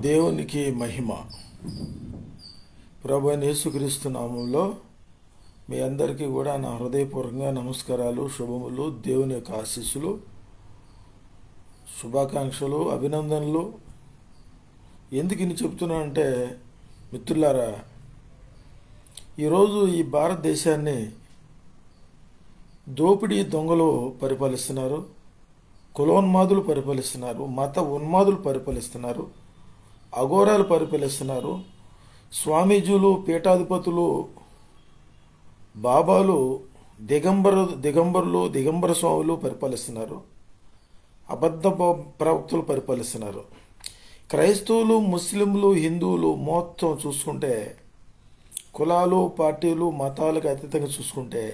దేవునికి మహిమ. ప్రభువైన యేసుక్రీస్తు నామములో మీ అందరికీ కూడా నా హృదయపూర్వకంగా నమస్కారాలు, శుభములు, దేవుని యొక్క ఆశీస్సులు, శుభాకాంక్షలు, అభినందనలు. ఎందుకు ఇన్ని చెప్తున్నానంటే మిత్రులారా, ఈరోజు ఈ భారతదేశాన్ని దోపిడీ దొంగలు పరిపాలిస్తున్నారు, కులోన్మాదులు పరిపాలిస్తున్నారు, మత ఉన్మాదులు పరిపాలిస్తున్నారు, అఘోరాలు పరిపాలిస్తున్నారు, స్వామీజీలు, పీఠాధిపతులు, బాబాలు, దిగంబర స్వాములు పరిపాలిస్తున్నారు, అబద్ధ ప్రవక్తలు పరిపాలిస్తున్నారు. క్రైస్తవులు, ముస్లింలు, హిందువులు మొత్తం చూసుకుంటే, కులాలు, పార్టీలు, మతాలకు అతీతంగా చూసుకుంటే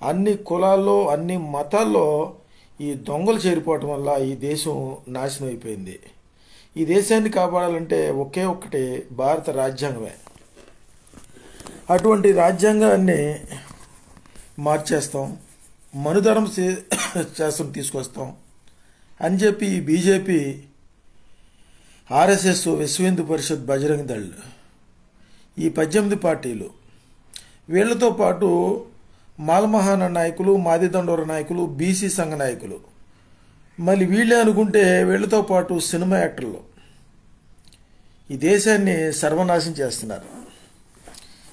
అన్ని కులాల్లో, అన్ని మతాల్లో ఈ దొంగలు చేరిపోవటం వల్ల ఈ దేశం నాశనం అయిపోయింది. ఈ దేశాన్ని కాపాడాలంటే ఒకే ఒక్కటి భారత రాజ్యాంగమే. అటువంటి రాజ్యాంగాన్ని మార్చేస్తాం, మనుధర్మ శాస్త్రం తీసుకొస్తాం అని చెప్పి ఈ బీజేపీ, ఆర్ఎస్ఎస్, విశ్వ హిందూ పరిషత్, బజరంగ్ దళ్, ఈ 18 పార్టీలు, వీళ్లతో పాటు మాలమహాన నాయకులు, మాదిదండోర నాయకులు, బీసీ సంఘ నాయకులు, మళ్ళీ వీళ్ళే అనుకుంటే వీళ్లతో పాటు సినిమా యాక్టర్లు ఈ దేశాన్ని సర్వనాశనం చేస్తున్నారు.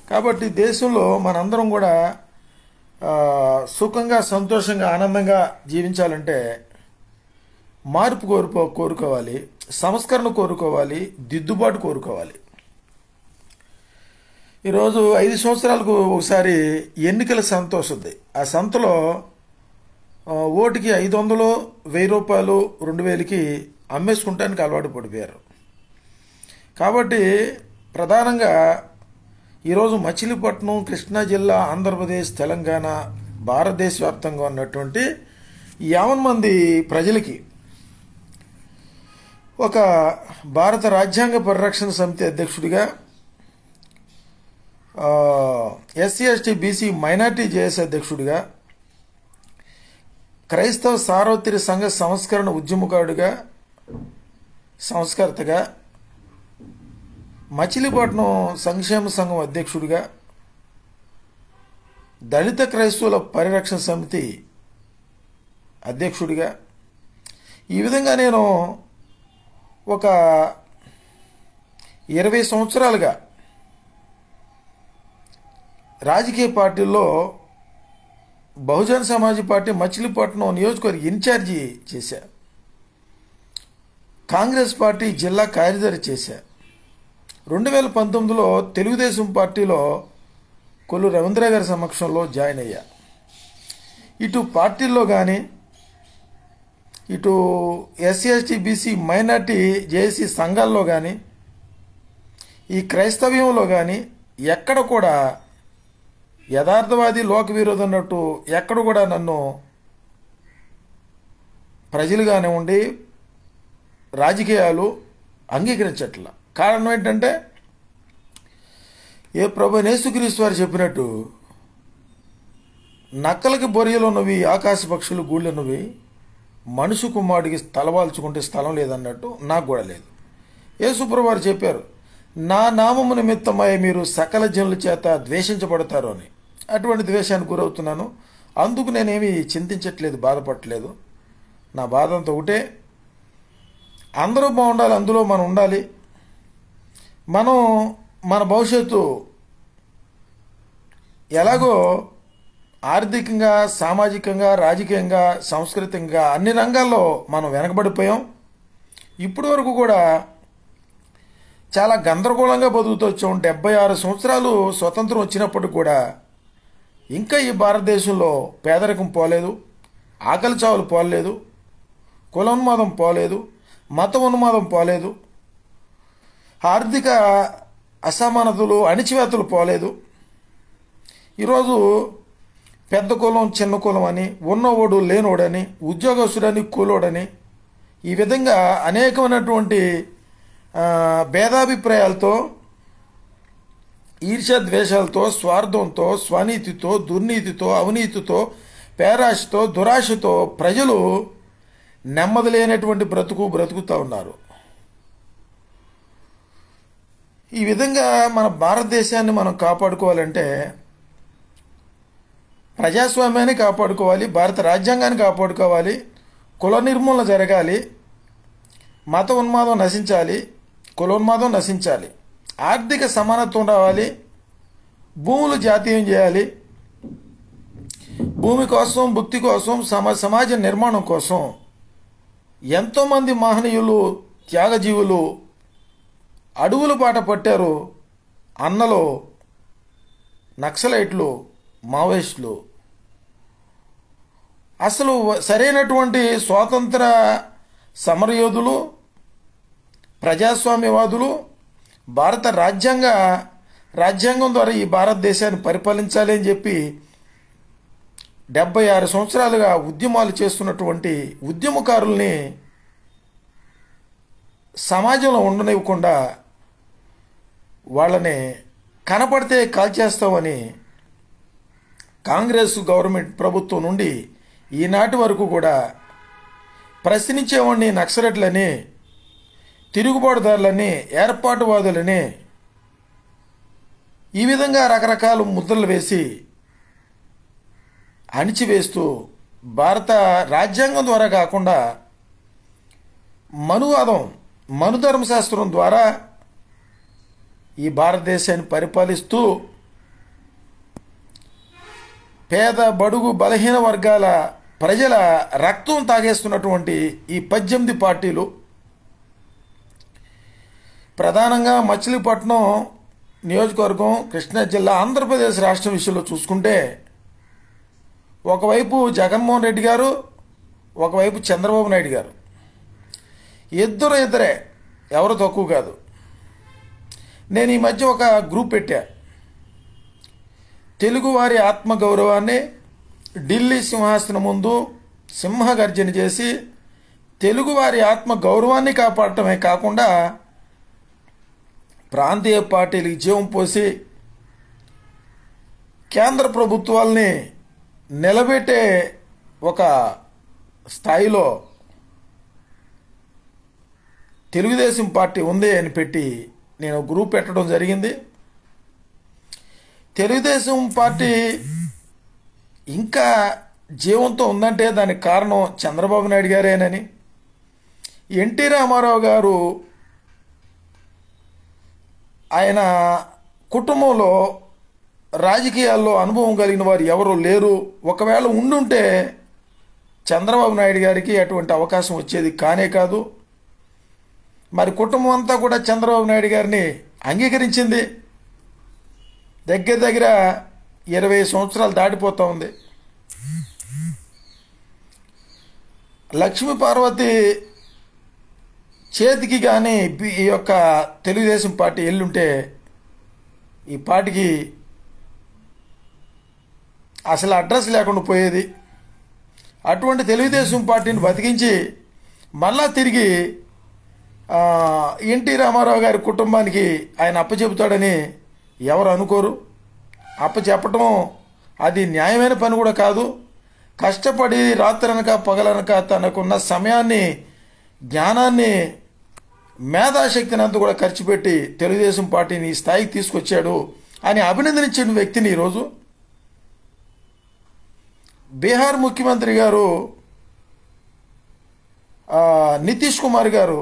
కాబట్టి దేశంలో మనందరం కూడా సుఖంగా, సంతోషంగా, ఆనందంగా జీవించాలంటే మార్పు కోరుకోవాలి, సంస్కరణ కోరుకోవాలి, దిద్దుబాటు కోరుకోవాలి. ఈరోజు 5 సంవత్సరాలకు ఒకసారి ఎన్నికల సంత వస్తుంది. ఆ సంతలో ఓటుకి 500, 1000 రూపాయలు, 2000కి అమ్మేసుకుంటానికి అలవాటు పడిపోయారు. కాబట్టి ప్రధానంగా ఈరోజు మచిలీపట్నం, కృష్ణా జిల్లా, ఆంధ్రప్రదేశ్, తెలంగాణ, భారతదేశ వ్యాప్తంగా ఉన్నటువంటి 50 మంది ప్రజలకి ఒక భారత రాజ్యాంగ పరిరక్షణ సమితి అధ్యక్షుడిగా, SC ST BC minority JAC అధ్యక్షుడిగా, క్రైస్తవ సార్వత్రిక సంఘ సంస్కరణ ఉద్యమకారుడిగా, సంస్కర్తగా, మచిలీపట్నం సంక్షేమ సంఘం అధ్యక్షుడిగా, దళిత క్రైస్తవుల పరిరక్షణ సమితి అధ్యక్షుడిగా, ఈ విధంగా నేను ఒక 20 సంవత్సరాలుగా రాజకీయ పార్టీల్లో బహుజన్ సమాజ్ పార్టీ మచిలీపట్నం నియోజకవర్గ ఇన్ఛార్జి చేశా, కాంగ్రెస్ పార్టీ జిల్లా కార్యదర్శి చేశా. 2019లో తెలుగుదేశం పార్టీలో కొల్లు రవీంద్ర గారి సమక్షంలో జాయిన్ అయ్యా. ఇటు పార్టీల్లో కానీ, ఇటు SC ST BC minority JAC సంఘాల్లో కానీ, ఈ క్రైస్తవ్యంలో కానీ ఎక్కడ కూడా యథార్థవాది, లోక విరోధం అన్నట్టు ఎక్కడ కూడా నన్ను ప్రజలు కానివ్వండి, రాజకీయాలు అంగీకరించట్ల. కారణం ఏంటంటే, ప్రభువైన యేసుక్రీస్తు వారు చెప్పినట్టు, నక్కలకి బొరియలు ఉన్నవి, ఆకాశ పక్షులు గూళ్ళు ఉన్నవి, మనుషు కుమారుడికి తలవాల్చుకుంటే స్థలం లేదన్నట్టు నాకు కూడా లేదు. యేసుప్రభువు వారు చెప్పారు, నా నామము నిమిత్తమై మీరు సకల జనుల చేత ద్వేషించబడతారు అని. అటువంటి ద్వేషానికి గురవుతున్నాను. అందుకు నేనేమి చింతించట్లేదు, బాధపడట్లేదు. నా బాధ అంతా ఒకటే, అందరూ బాగుండాలి, అందులో మనం ఉండాలి. మనం మన భవిష్యత్తు ఎలాగో ఆర్థికంగా, సామాజికంగా, రాజకీయంగా, సాంస్కృతికంగా అన్ని రంగాల్లో మనం వెనకబడిపోయాం. ఇప్పటి వరకు కూడా చాలా గందరగోళంగా బతుకుతూ వచ్చాం. 76 సంవత్సరాలు స్వతంత్రం వచ్చినప్పటికి కూడా ఇంకా ఈ భారతదేశంలో పేదరికం పోలేదు, ఆకలి చావులు పోలేదు, కులోన్మాదం పోలేదు, మత ఉన్మాదం పోలేదు, ఆర్థిక అసమానతలు, అణిచివేతలు పోలేదు. ఈరోజు పెద్ద కులం, చిన్న కులం అని, ఉన్నోడు లేనోడని, ఉద్యోగస్తుడని, కూలోడని, ఈ విధంగా అనేకమైనటువంటి భేదాభిప్రాయాలతో, ఈర్ష్య ద్వేషాలతో, స్వార్థంతో, స్వనీతితో, దుర్నీతితో, అవినీతితో, పేరాశతో, దురాశతో ప్రజలు నెమ్మది లేనటువంటి బ్రతుకుతూ ఉన్నారు. ఈ విధంగా మన భారతదేశాన్ని మనం కాపాడుకోవాలంటే ప్రజాస్వామ్యాన్ని కాపాడుకోవాలి, భారత రాజ్యాంగాన్ని కాపాడుకోవాలి, కుల నిర్మూలన జరగాలి, మత ఉన్మాదం నశించాలి, కులోన్మాదం నశించాలి, ఆర్థిక సమానత్వం రావాలి, భూములు జాతీయం చేయాలి, భూమి కోసం, భుక్తి కోసం, సమాజ నిర్మాణం కోసం ఎంతోమంది మహనీయులు, త్యాగజీవులు అడవుల బాట పట్టారు. అన్నలో నక్సలైట్లు, మావోయిస్టులు అసలు సరైనటువంటి స్వాతంత్ర సమరయోధులు, ప్రజాస్వామ్యవాదులు భారత రాజ్యాంగం ద్వారా ఈ భారతదేశాన్ని పరిపాలించాలి అని చెప్పి 76 సంవత్సరాలుగా ఉద్యమాలు చేస్తున్నటువంటి ఉద్యమకారుల్ని సమాజంలో ఉండనివ్వకుండా వాళ్ళని కనపడితే కాల్చేస్తామని కాంగ్రెస్ గవర్నమెంట్ ప్రభుత్వం నుండి ఈనాటి వరకు కూడా ప్రశ్నించేవాడిని నక్సలైట్లని, తిరుగుబాటుదారులని, ఏర్పాటువాదులని ఈ విధంగా రకరకాల ముద్రలు వేసి అణిచివేస్తూ భారత రాజ్యాంగం ద్వారా కాకుండా మనుధర్మశాస్త్రం ద్వారా ఈ భారతదేశాన్ని పరిపాలిస్తూ పేద, బడుగు, బలహీన వర్గాల ప్రజల రక్తం తాగేస్తున్నటువంటి ఈ 18 పార్టీలు ప్రధానంగా మచిలీపట్నం నియోజకవర్గం, కృష్ణా జిల్లా, ఆంధ్రప్రదేశ్ రాష్ట్రం విషయంలో చూసుకుంటే ఒకవైపు జగన్మోహన్ రెడ్డి గారు, ఒకవైపు చంద్రబాబు నాయుడు గారు, ఇద్దరే, ఎవరు తక్కువ కాదు. నేను ఈ మధ్య ఒక గ్రూప్ పెట్టా. తెలుగువారి ఆత్మగౌరవాన్ని ఢిల్లీ సింహాసనం ముందు సింహగర్జన చేసి తెలుగువారి ఆత్మగౌరవాన్ని కాపాడటమే కాకుండా ప్రాంతీయ పార్టీలకు జీవం పోసి కేంద్ర ప్రభుత్వాల్ని నిలబెట్టే ఒక స్థాయిలో తెలుగుదేశం పార్టీ ఉంది అని పెట్టి నేను గ్రూప్ పెట్టడం జరిగింది. తెలుగుదేశం పార్టీ ఇంకా జీవంతో ఉందంటే దానికి కారణం చంద్రబాబు నాయుడు గారేనని, ఎన్టీ రామారావు గారు ఆయన కుటుంబంలో రాజకీయాల్లో అనుభవం కలిగిన వారు ఎవరు లేరు. ఒకవేళ ఉండుంటే చంద్రబాబు నాయుడు గారికి అటువంటి అవకాశం వచ్చేది కానే కాదు. మరి కుటుంబం అంతా కూడా చంద్రబాబు నాయుడు గారిని అంగీకరించింది. దగ్గర 20 సంవత్సరాలు దాటిపోతూ ఉంది. లక్ష్మీ పార్వతి చేతికి కానీ ఈ యొక్క తెలుగుదేశం పార్టీ ఎల్లుంటే ఈ పార్టీకి అసలు అడ్రస్ లేకుండా పోయేది. అటువంటి తెలుగుదేశం పార్టీని బతికించి మళ్ళా తిరిగి ఎన్టీ రామారావు గారి కుటుంబానికి ఆయన అప్పచెబుతాడని ఎవరు అనుకోరు. అప్పచెప్పటం అది న్యాయమైన పని కూడా కాదు. కష్టపడి రాత్రనక పగలనక తనకున్న సమయాన్ని, జ్ఞానాన్ని, మేధాశక్తిని అంతా కూడా ఖర్చు పెట్టి తెలుగుదేశం పార్టీని ఈ స్థాయికి తీసుకొచ్చాడు అని అభినందించిన వ్యక్తిని ఈరోజు బీహార్ ముఖ్యమంత్రి గారు నితీష్ కుమార్ గారు,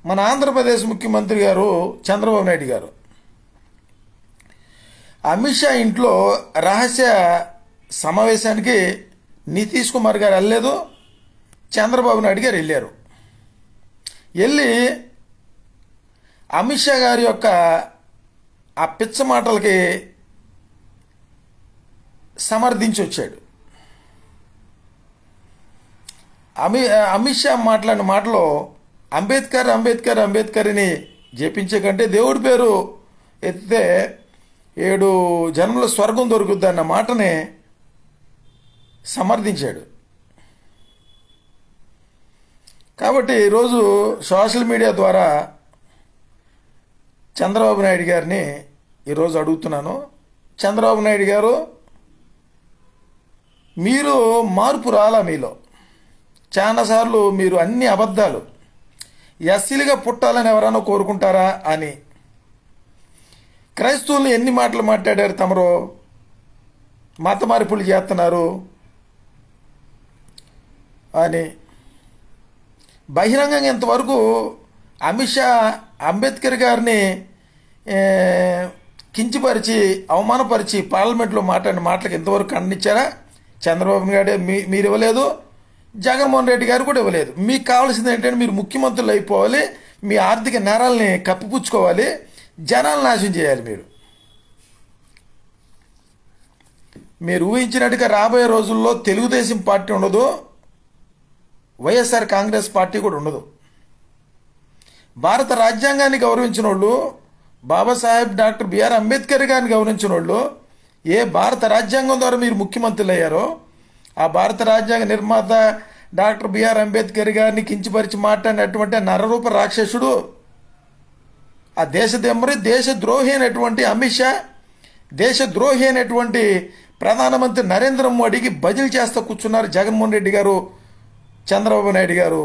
మన ఆంధ్రప్రదేశ్ ముఖ్యమంత్రి గారు చంద్రబాబు నాయుడు గారు అమిత్ షా ఇంట్లో రహస్య సమావేశానికి నితీష్ కుమార్ గారు వెళ్ళలేదు, చంద్రబాబు నాయుడు గారు వెళ్ళారు. వెళ్ళి అమిత్ షా గారి యొక్క ఆ పిచ్చ మాటలకి సమర్థించి వచ్చాడు. అమిత్ షా మాట్లాడిన మాటలో అంబేద్కర్ అంబేద్కర్ అంబేద్కర్ అని జపించే కంటే దేవుడి పేరు ఎత్తితే 7 జన్మల స్వర్గం దొరుకుద్ది అన్న మాటని సమర్థించాడు. కాబట్టి ఈరోజు సోషల్ మీడియా ద్వారా చంద్రబాబు నాయుడు గారిని ఈరోజు అడుగుతున్నాను. చంద్రబాబు నాయుడు గారు, మీరు మార్పు రాలా. మీలో చాలాసార్లు మీరు అన్ని అబద్ధాలు, ఎస్సీలుగా పుట్టాలని ఎవరైనా కోరుకుంటారా అని క్రైస్తవులు ఎన్ని మాటలు మాట్లాడారు. తమరు మత మార్పులు చేస్తున్నారు అని బహిరంగంగా ఇంతవరకు అమిత్ షా అంబేద్కర్ గారిని కించపరిచి అవమానపరిచి పార్లమెంట్లో మాట్లాడిన మాటలకు ఇంతవరకు ఖండించారా? చంద్రబాబు నాయుడు మీరు ఇవ్వలేదు, జగన్మోహన్ రెడ్డి గారు కూడా ఇవ్వలేదు. మీకు కావాల్సింది ఏంటంటే మీరు ముఖ్యమంత్రులు అయిపోవాలి, మీ ఆర్థిక నేరాలని కప్పిపుచ్చుకోవాలి, జనాలను నాశనం చేయాలి. మీరు ఊహించినట్టుగా రాబోయే రోజుల్లో తెలుగుదేశం పార్టీ ఉండదు, వైఎస్ఆర్ కాంగ్రెస్ పార్టీ కూడా ఉండదు. భారత రాజ్యాంగాన్ని గౌరవించిన వాళ్ళు, బాబాసాహెబ్ డాక్టర్ బిఆర్ అంబేద్కర్ గారిని గౌరవించిన వాళ్ళు, ఏ భారత రాజ్యాంగం ద్వారా మీరు ముఖ్యమంత్రులు అయ్యారో ఆ భారత రాజ్యాంగ నిర్మాత డాక్టర్ బిఆర్ అంబేద్కర్ గారిని కించపరిచి మాట్లాడినటువంటి నరరూప రాక్షసుడు, ఆ దేశదెమ్మరి దేశద్రోహి అయినటువంటి అమిత్ షా, దేశద్రోహి అయినటువంటి ప్రధానమంత్రి నరేంద్ర మోడీకి బదిలీ చేస్తూ కూర్చున్నారు జగన్మోహన్ రెడ్డి గారు, చంద్రబాబు నాయుడు గారు.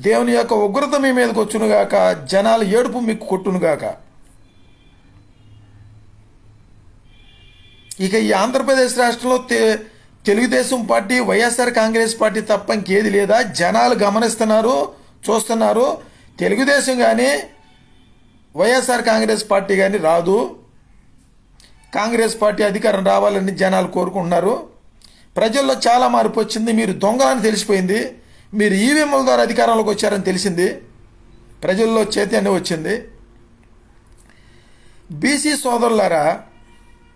దేవుని యొక్క ఉగ్రత మీ మీదకి వచ్చునుగాక, జనాల ఏడుపు మీకు కొట్టునుగాక. ఇక ఈ ఆంధ్రప్రదేశ్ రాష్ట్రంలో తెలుగుదేశం పార్టీ, వైఎస్ఆర్ కాంగ్రెస్ పార్టీ తప్ప ఇంకేది లేదా? జనాలు గమనిస్తున్నారు, చూస్తున్నారు. తెలుగుదేశం కానీ వైఎస్ఆర్ కాంగ్రెస్ పార్టీ కానీ రాదు. కాంగ్రెస్ పార్టీ అధికారం రావాలని జనాలు కోరుకుంటున్నారు. ప్రజల్లో చాలా మార్పు వచ్చింది. మీరు దొంగలని తెలిసిపోయింది. మీరు ఈవీఎంల ద్వారా అధికారంలోకి వచ్చారని తెలిసింది. ప్రజల్లో చైతన్యం వచ్చింది. బీసీ సోదరులారా,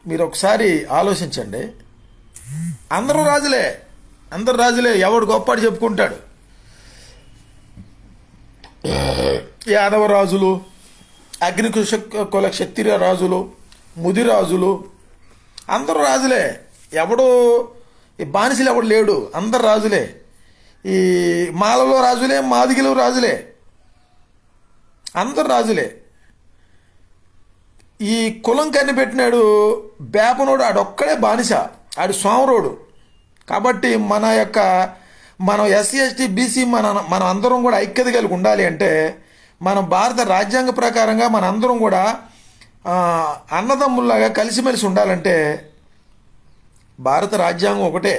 మీరు ఒకసారి ఆలోచించండి. అందరూ రాజులే, అందరు రాజులే. ఎవడు గొప్పడు చెప్పుకుంటాడు. యాదవ రాజులు, కుల క్షత్రియ రాజులు, ముదిరాజులు, అందరూ రాజులే. ఎవడు ఈ బానిసలు ఎవడు లేడు, అందరు రాజులే. ఈ మాలలో రాజులే, మాదిగలు రాజులే, అందరు రాజులే. ఈ కులం కనిపెట్టినాడు బేపనోడు, ఆడొక్కడే బానిస, ఆడు సోమరోడు. కాబట్టి మనం ఎస్సీ ఎస్టీ బీసీ మనం అందరం కూడా ఐక్యత కలిగి ఉండాలి అంటే, మన భారత రాజ్యాంగ ప్రకారంగా మన అందరం కూడా అన్నదమ్ముల్లాగా కలిసిమెలిసి ఉండాలంటే భారత రాజ్యాంగం ఒకటే.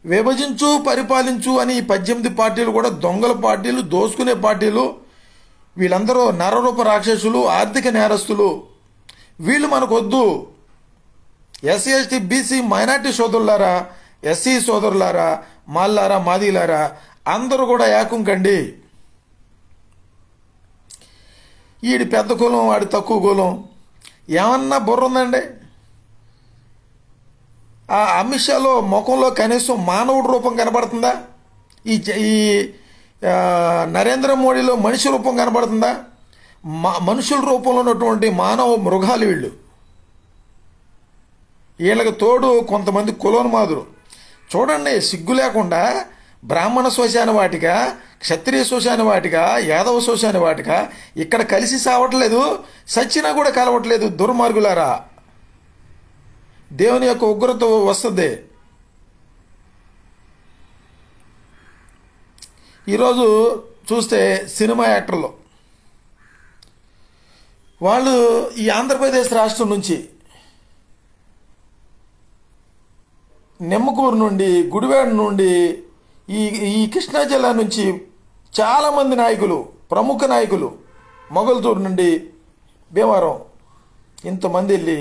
విభజించు పరిపాలించు అని ఈ 18 పార్టీలు కూడా దొంగల పార్టీలు, దోసుకునే పార్టీలు. వీళ్ళందరూ నరరూప రాక్షసులు, ఆర్థిక నేరస్తులు. వీళ్ళు మనకొద్దు. ఎస్సీ ఎస్టీ బీసీ మైనార్టీ సోదరులారా, ఎస్సీ సోదరులారా, మాల్లారా, మాదిలారా, అందరూ కూడా ఏకం కండి. ఈడి పెద్ద కులం, వాడి తక్కువ కులం, ఏమన్నా బుర్ర ఉందండి? ఆ అమిత్ షాలో ముఖంలో కనీసం మానవుడి రూపం కనబడుతుందా? ఈ నరేంద్ర మోడీలో మనిషి రూపం కనబడుతుందా? మనుషుల రూపంలో ఉన్నటువంటి మానవ మృగాలు వీళ్ళు. వీళ్ళకి తోడు కొంతమంది కులోన్మాదులు. చూడండి, సిగ్గు లేకుండా బ్రాహ్మణ శ్మశాన వాటిక, క్షత్రియ శ్మశాన వాటిక, యాదవ శ్మశాన వాటిక ఇక్కడ కలిసి సావట్లేదు, సచ్చినా కూడా కలవట్లేదు. దుర్మార్గులారా, దేవుని యొక్క ఉగ్రత వస్తుంది. ఈరోజు చూస్తే సినిమా యాక్టర్లు వాళ్ళు ఈ ఆంధ్రప్రదేశ్ రాష్ట్రం నుంచి, నిమ్మకూరు నుండి, గుడివాడ నుండి, ఈ కృష్ణా జిల్లా నుంచి చాలామంది నాయకులు, ప్రముఖ నాయకులు, మొగల్తూరు నుండి భీమవరం ఇంతమంది వెళ్ళి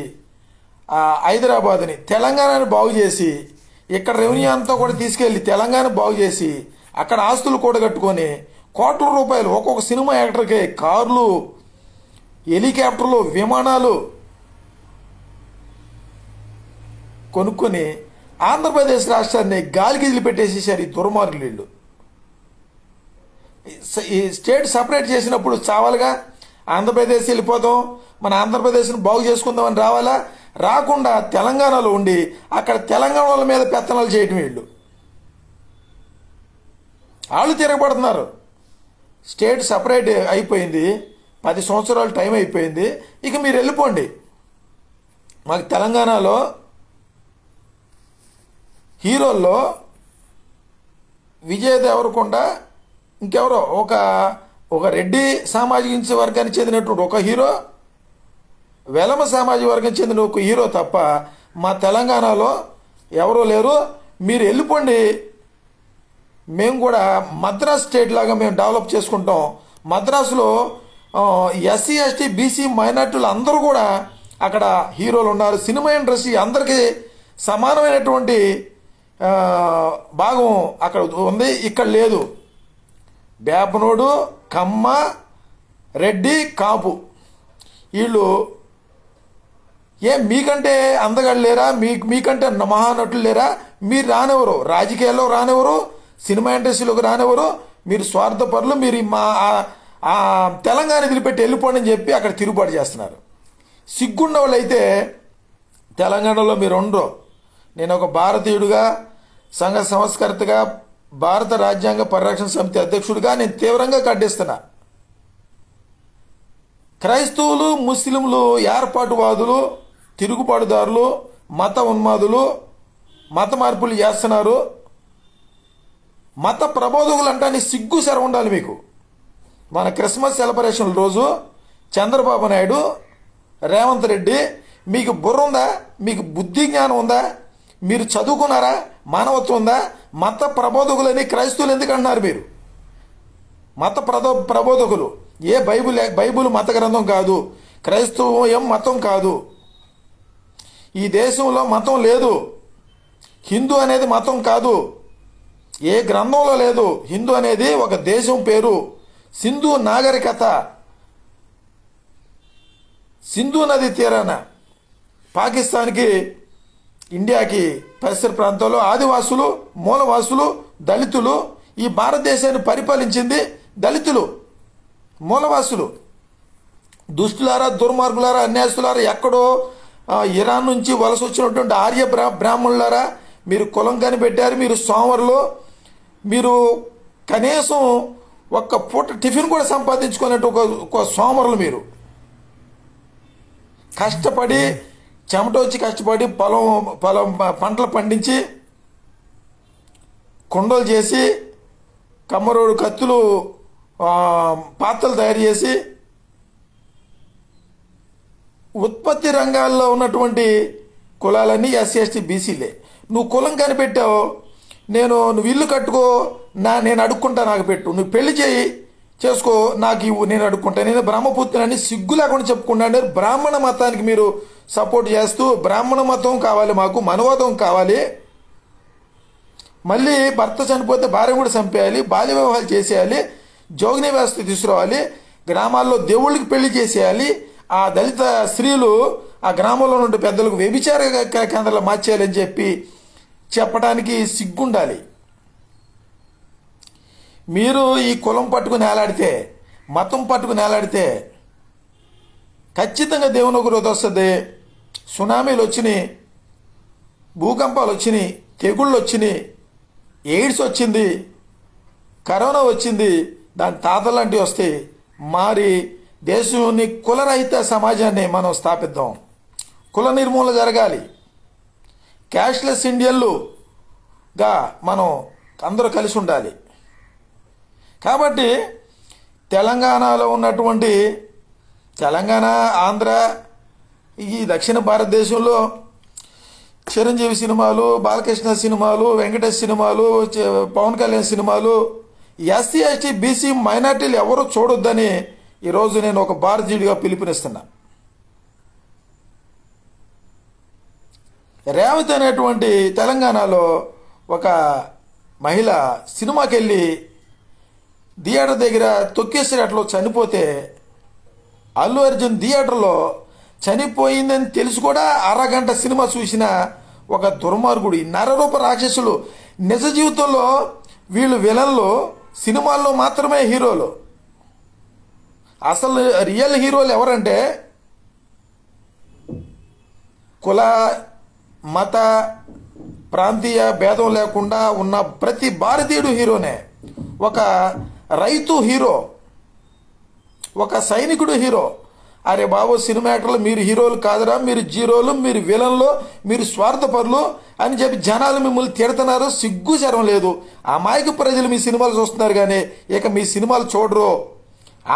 హైదరాబాద్ని, తెలంగాణని బాగు చేసి, ఇక్కడ రెవెన్యూ అంతా కూడా తీసుకెళ్ళి తెలంగాణ బాగు చేసి, అక్కడ ఆస్తులు కూడగట్టుకొని కోట్ల రూపాయలు ఒక్కొక్క సినిమా యాక్టర్కి కార్లు, హెలికాప్టర్లు, విమానాలు కొనుక్కొని ఆంధ్రప్రదేశ్ రాష్ట్రాన్ని గాలికి వదిలిపెట్టేసేసారు ఈ దుర్మార్గులు వీళ్ళు. ఈ స్టేట్ సపరేట్ చేసినప్పుడు చావాలిగా. ఆంధ్రప్రదేశ్ వెళ్ళిపోతాం, మన ఆంధ్రప్రదేశ్ని బాగు చేసుకుందామని రావాలా? రాకుండా తెలంగాణలో ఉండి అక్కడ తెలంగాణ వాళ్ళ మీద పెత్తనాలు చేయటం వీళ్ళు. వాళ్ళు తిరగబడుతున్నారు. స్టేట్ సపరేట్ అయిపోయింది, 10 సంవత్సరాలు టైం అయిపోయింది, ఇక మీరు వెళ్ళిపోండి. మాకు తెలంగాణలో హీరోల్లో విజయ్ దేవరకొండ, ఇంకెవరో ఒక ఒక రెడ్డి సామాజిక వర్గానికి చెందినటువంటి ఒక హీరో, వెలమ సామాజిక వర్గం చెందిన ఒక హీరో తప్ప మా తెలంగాణలో ఎవరో లేరు. మీరు వెళ్ళిపోండి, మేము కూడా మద్రాస్ స్టేట్ లాగా మేము డెవలప్ చేసుకుంటాం. మద్రాసులో ఎస్సీ ఎస్టీ బీసీ మైనార్టీలు అందరూ కూడా అక్కడ హీరోలు ఉన్నారు. సినిమా ఇండస్ట్రీ అందరికీ సమానమైనటువంటి భాగం అక్కడ ఉంది, ఇక్కడ లేదు. బేపనోడు, కమ్మ, రెడ్డి, కాపు వీళ్ళు మీకంటే అందగాళ్ళు లేరా? మీకంటే మహానటులు లేరా? మీరు రానివ్వరు, రాజకీయాల్లో రానివ్వరు, సినిమా ఇండస్ట్రీలోకి రానివ్వరు. మీరు స్వార్థపరులు, మీరు మా తెలంగాణ వదిలిపెట్టి వెళ్ళిపోండి అని చెప్పి అక్కడ తిరుగుబాటు చేస్తున్నారు. సిగ్గున్న వాళ్ళు అయితే తెలంగాణలో మీరు ఉండరు. నేను ఒక భారతీయుడిగా, సంఘ సంస్కర్తగా, భారత రాజ్యాంగ పరిరక్షణ సమితి అధ్యక్షుడిగా నేను తీవ్రంగా ఖండిస్తున్నా. క్రైస్తవులు, ముస్లింలు ఏర్పాటువాదులు, తిరుగుబాటుదారులు, మత ఉన్మాదులు మత మార్పులు చేస్తున్నారు. మత ప్రబోధకులు అంటే సిగ్గు శర ఉండాలి మీకు. మన క్రిస్మస్ సెలబ్రేషన్ రోజు చంద్రబాబు నాయుడు, రేవంత్ రెడ్డి మీకు బుర్ర ఉందా? మీకు బుద్ధి జ్ఞానం ఉందా? మీరు చదువుకున్నారా? మానవత్వం ఉందా? మత ప్రబోధకులని క్రైస్తవులు ఎందుకు అంటున్నారు మీరు? మత ప్రబోధకులు ఏ బైబుల్ మత గ్రంథం కాదు, క్రైస్తవం మతం కాదు. ఈ దేశంలో మతం లేదు. హిందూ అనేది మతం కాదు, ఏ గ్రంథంలో లేదు. హిందూ అనేది ఒక దేశం పేరు. సింధు నాగరికత, సింధు నది తీరాన పాకిస్తాన్కి, ఇండియాకి పరిసర ప్రాంతాల్లో ఆదివాసులు, మూలవాసులు, దళితులు ఈ భారతదేశాన్ని పరిపాలించింది దళితులు, మూలవాసులు. దుష్టులారా, దుర్మార్గులారా, అన్యాయస్తులారా, ఎక్కడో ఇరాన్ నుంచి వలస వచ్చినటువంటి ఆర్య బ్రాహ్మణులారా, మీరు కులం కనిపెట్టారు. మీరు సోమరులు. మీరు కనీసం ఒక్క పూట టిఫిన్ కూడా సంపాదించుకున్నట్టు ఒక సోమరులు. మీరు కష్టపడి, చెమట వచ్చి కష్టపడి పొలం పంటలు పండించి, కుండలు చేసి, కమ్మరోడు కత్తులు, పాత్రలు తయారు చేసి, ఉత్పత్తి రంగాల్లో ఉన్నటువంటి కులాలన్నీ ఎస్సీ ఎస్టీ బీసీలే. నువ్వు కులం కనిపెట్టావు, నువ్వు ఇల్లు కట్టుకో, నేను అడుక్కుంటా, నాకు పెట్టు. నువ్వు పెళ్లి చేసుకో, నాకు ఇవ్వు, నేను అడుక్కుంటా. నేను బ్రహ్మపుత్రుని సిగ్గు లేకుండా చెప్పుకున్నాను. బ్రాహ్మణ మతానికి మీరు సపోర్ట్ చేస్తూ బ్రాహ్మణ మతం కావాలి, మాకు మనవాదం కావాలి, మళ్ళీ భర్త చనిపోతే భార్య కూడా చంపేయాలి, బాల్య వివాహాలు చేసేయాలి, జోగిని వ్యవస్థ తీసుకురావాలి, గ్రామాల్లో దేవుళ్ళకి పెళ్లి చేసేయాలి, ఆ దళిత స్త్రీలు ఆ గ్రామంలో నుండి పెద్దలకు వ్యభిచార కేంద్రాలు మార్చేయాలని చెప్పి చెప్పడానికి సిగ్గుండాలి. మీరు ఈ కులం పట్టుకుని ఏలాడితే, మతం పట్టుకుని ఏలాడితే ఖచ్చితంగా దేవుని ఒకరోజు వస్తుంది. సునామీలు వచ్చినాయి, భూకంపాలు వచ్చినాయి, తెగుళ్ళు వచ్చినాయి, ఎయిడ్స్ వచ్చింది, కరోనా వచ్చింది, దాని తాతలాంటివి వస్తాయి. మారి దేశంలోని కులరహిత సమాజాన్ని మనం స్థాపిద్దాం. కుల నిర్మూలన జరగాలి. క్యాష్లెస్ ఇండియన్లుగా మనం అందరూ కలిసి ఉండాలి. కాబట్టి తెలంగాణలో ఉన్నటువంటి తెలంగాణ, ఆంధ్ర, ఈ దక్షిణ భారతదేశంలో చిరంజీవి సినిమాలు, బాలకృష్ణ సినిమాలు, వెంకటేష్ సినిమాలు, పవన్ కళ్యాణ్ సినిమాలు ఎస్సీ ఎస్టీ బీసీ మైనార్టీలు ఎవరు చూడొద్దని ఈరోజు నేను ఒక భారతీయుడిగా పిలుపునిస్తున్నా. రేవతి అనేటువంటి తెలంగాణలో ఒక మహిళ సినిమాకి వెళ్ళి థియేటర్ దగ్గర తొక్కేసినట్లు చనిపోతే, అల్లు అర్జున్ థియేటర్లో చనిపోయిందని తెలిసి కూడా అరగంట సినిమా చూసిన ఒక దుర్మార్గుడు. నరరూప రాక్షసులు. నిజ జీవితంలో వీళ్ళు విలన్లు, సినిమాల్లో మాత్రమే హీరోలు. అసలు రియల్ హీరోలు ఎవరంటే కుల, మత, ప్రాంతీయ భేదం లేకుండా ఉన్న ప్రతి భారతీయుడు హీరోనే. ఒక రైతు హీరో, ఒక సైనికుడు హీరో, అరే బాబు సినిమా యాక్టర్లు మీరు హీరోలు కాదురా, మీరు జీరోలు, మీరు విలన్లు, మీరు స్వార్థపరులు అని చెప్పి జనాలు మిమ్మల్ని తిడుతున్నారు. సిగ్గు శరం లేదు. అమాయక ప్రజలు మీ సినిమాలు చూస్తున్నారు కానీ ఇక మీ సినిమాలు చూడరు.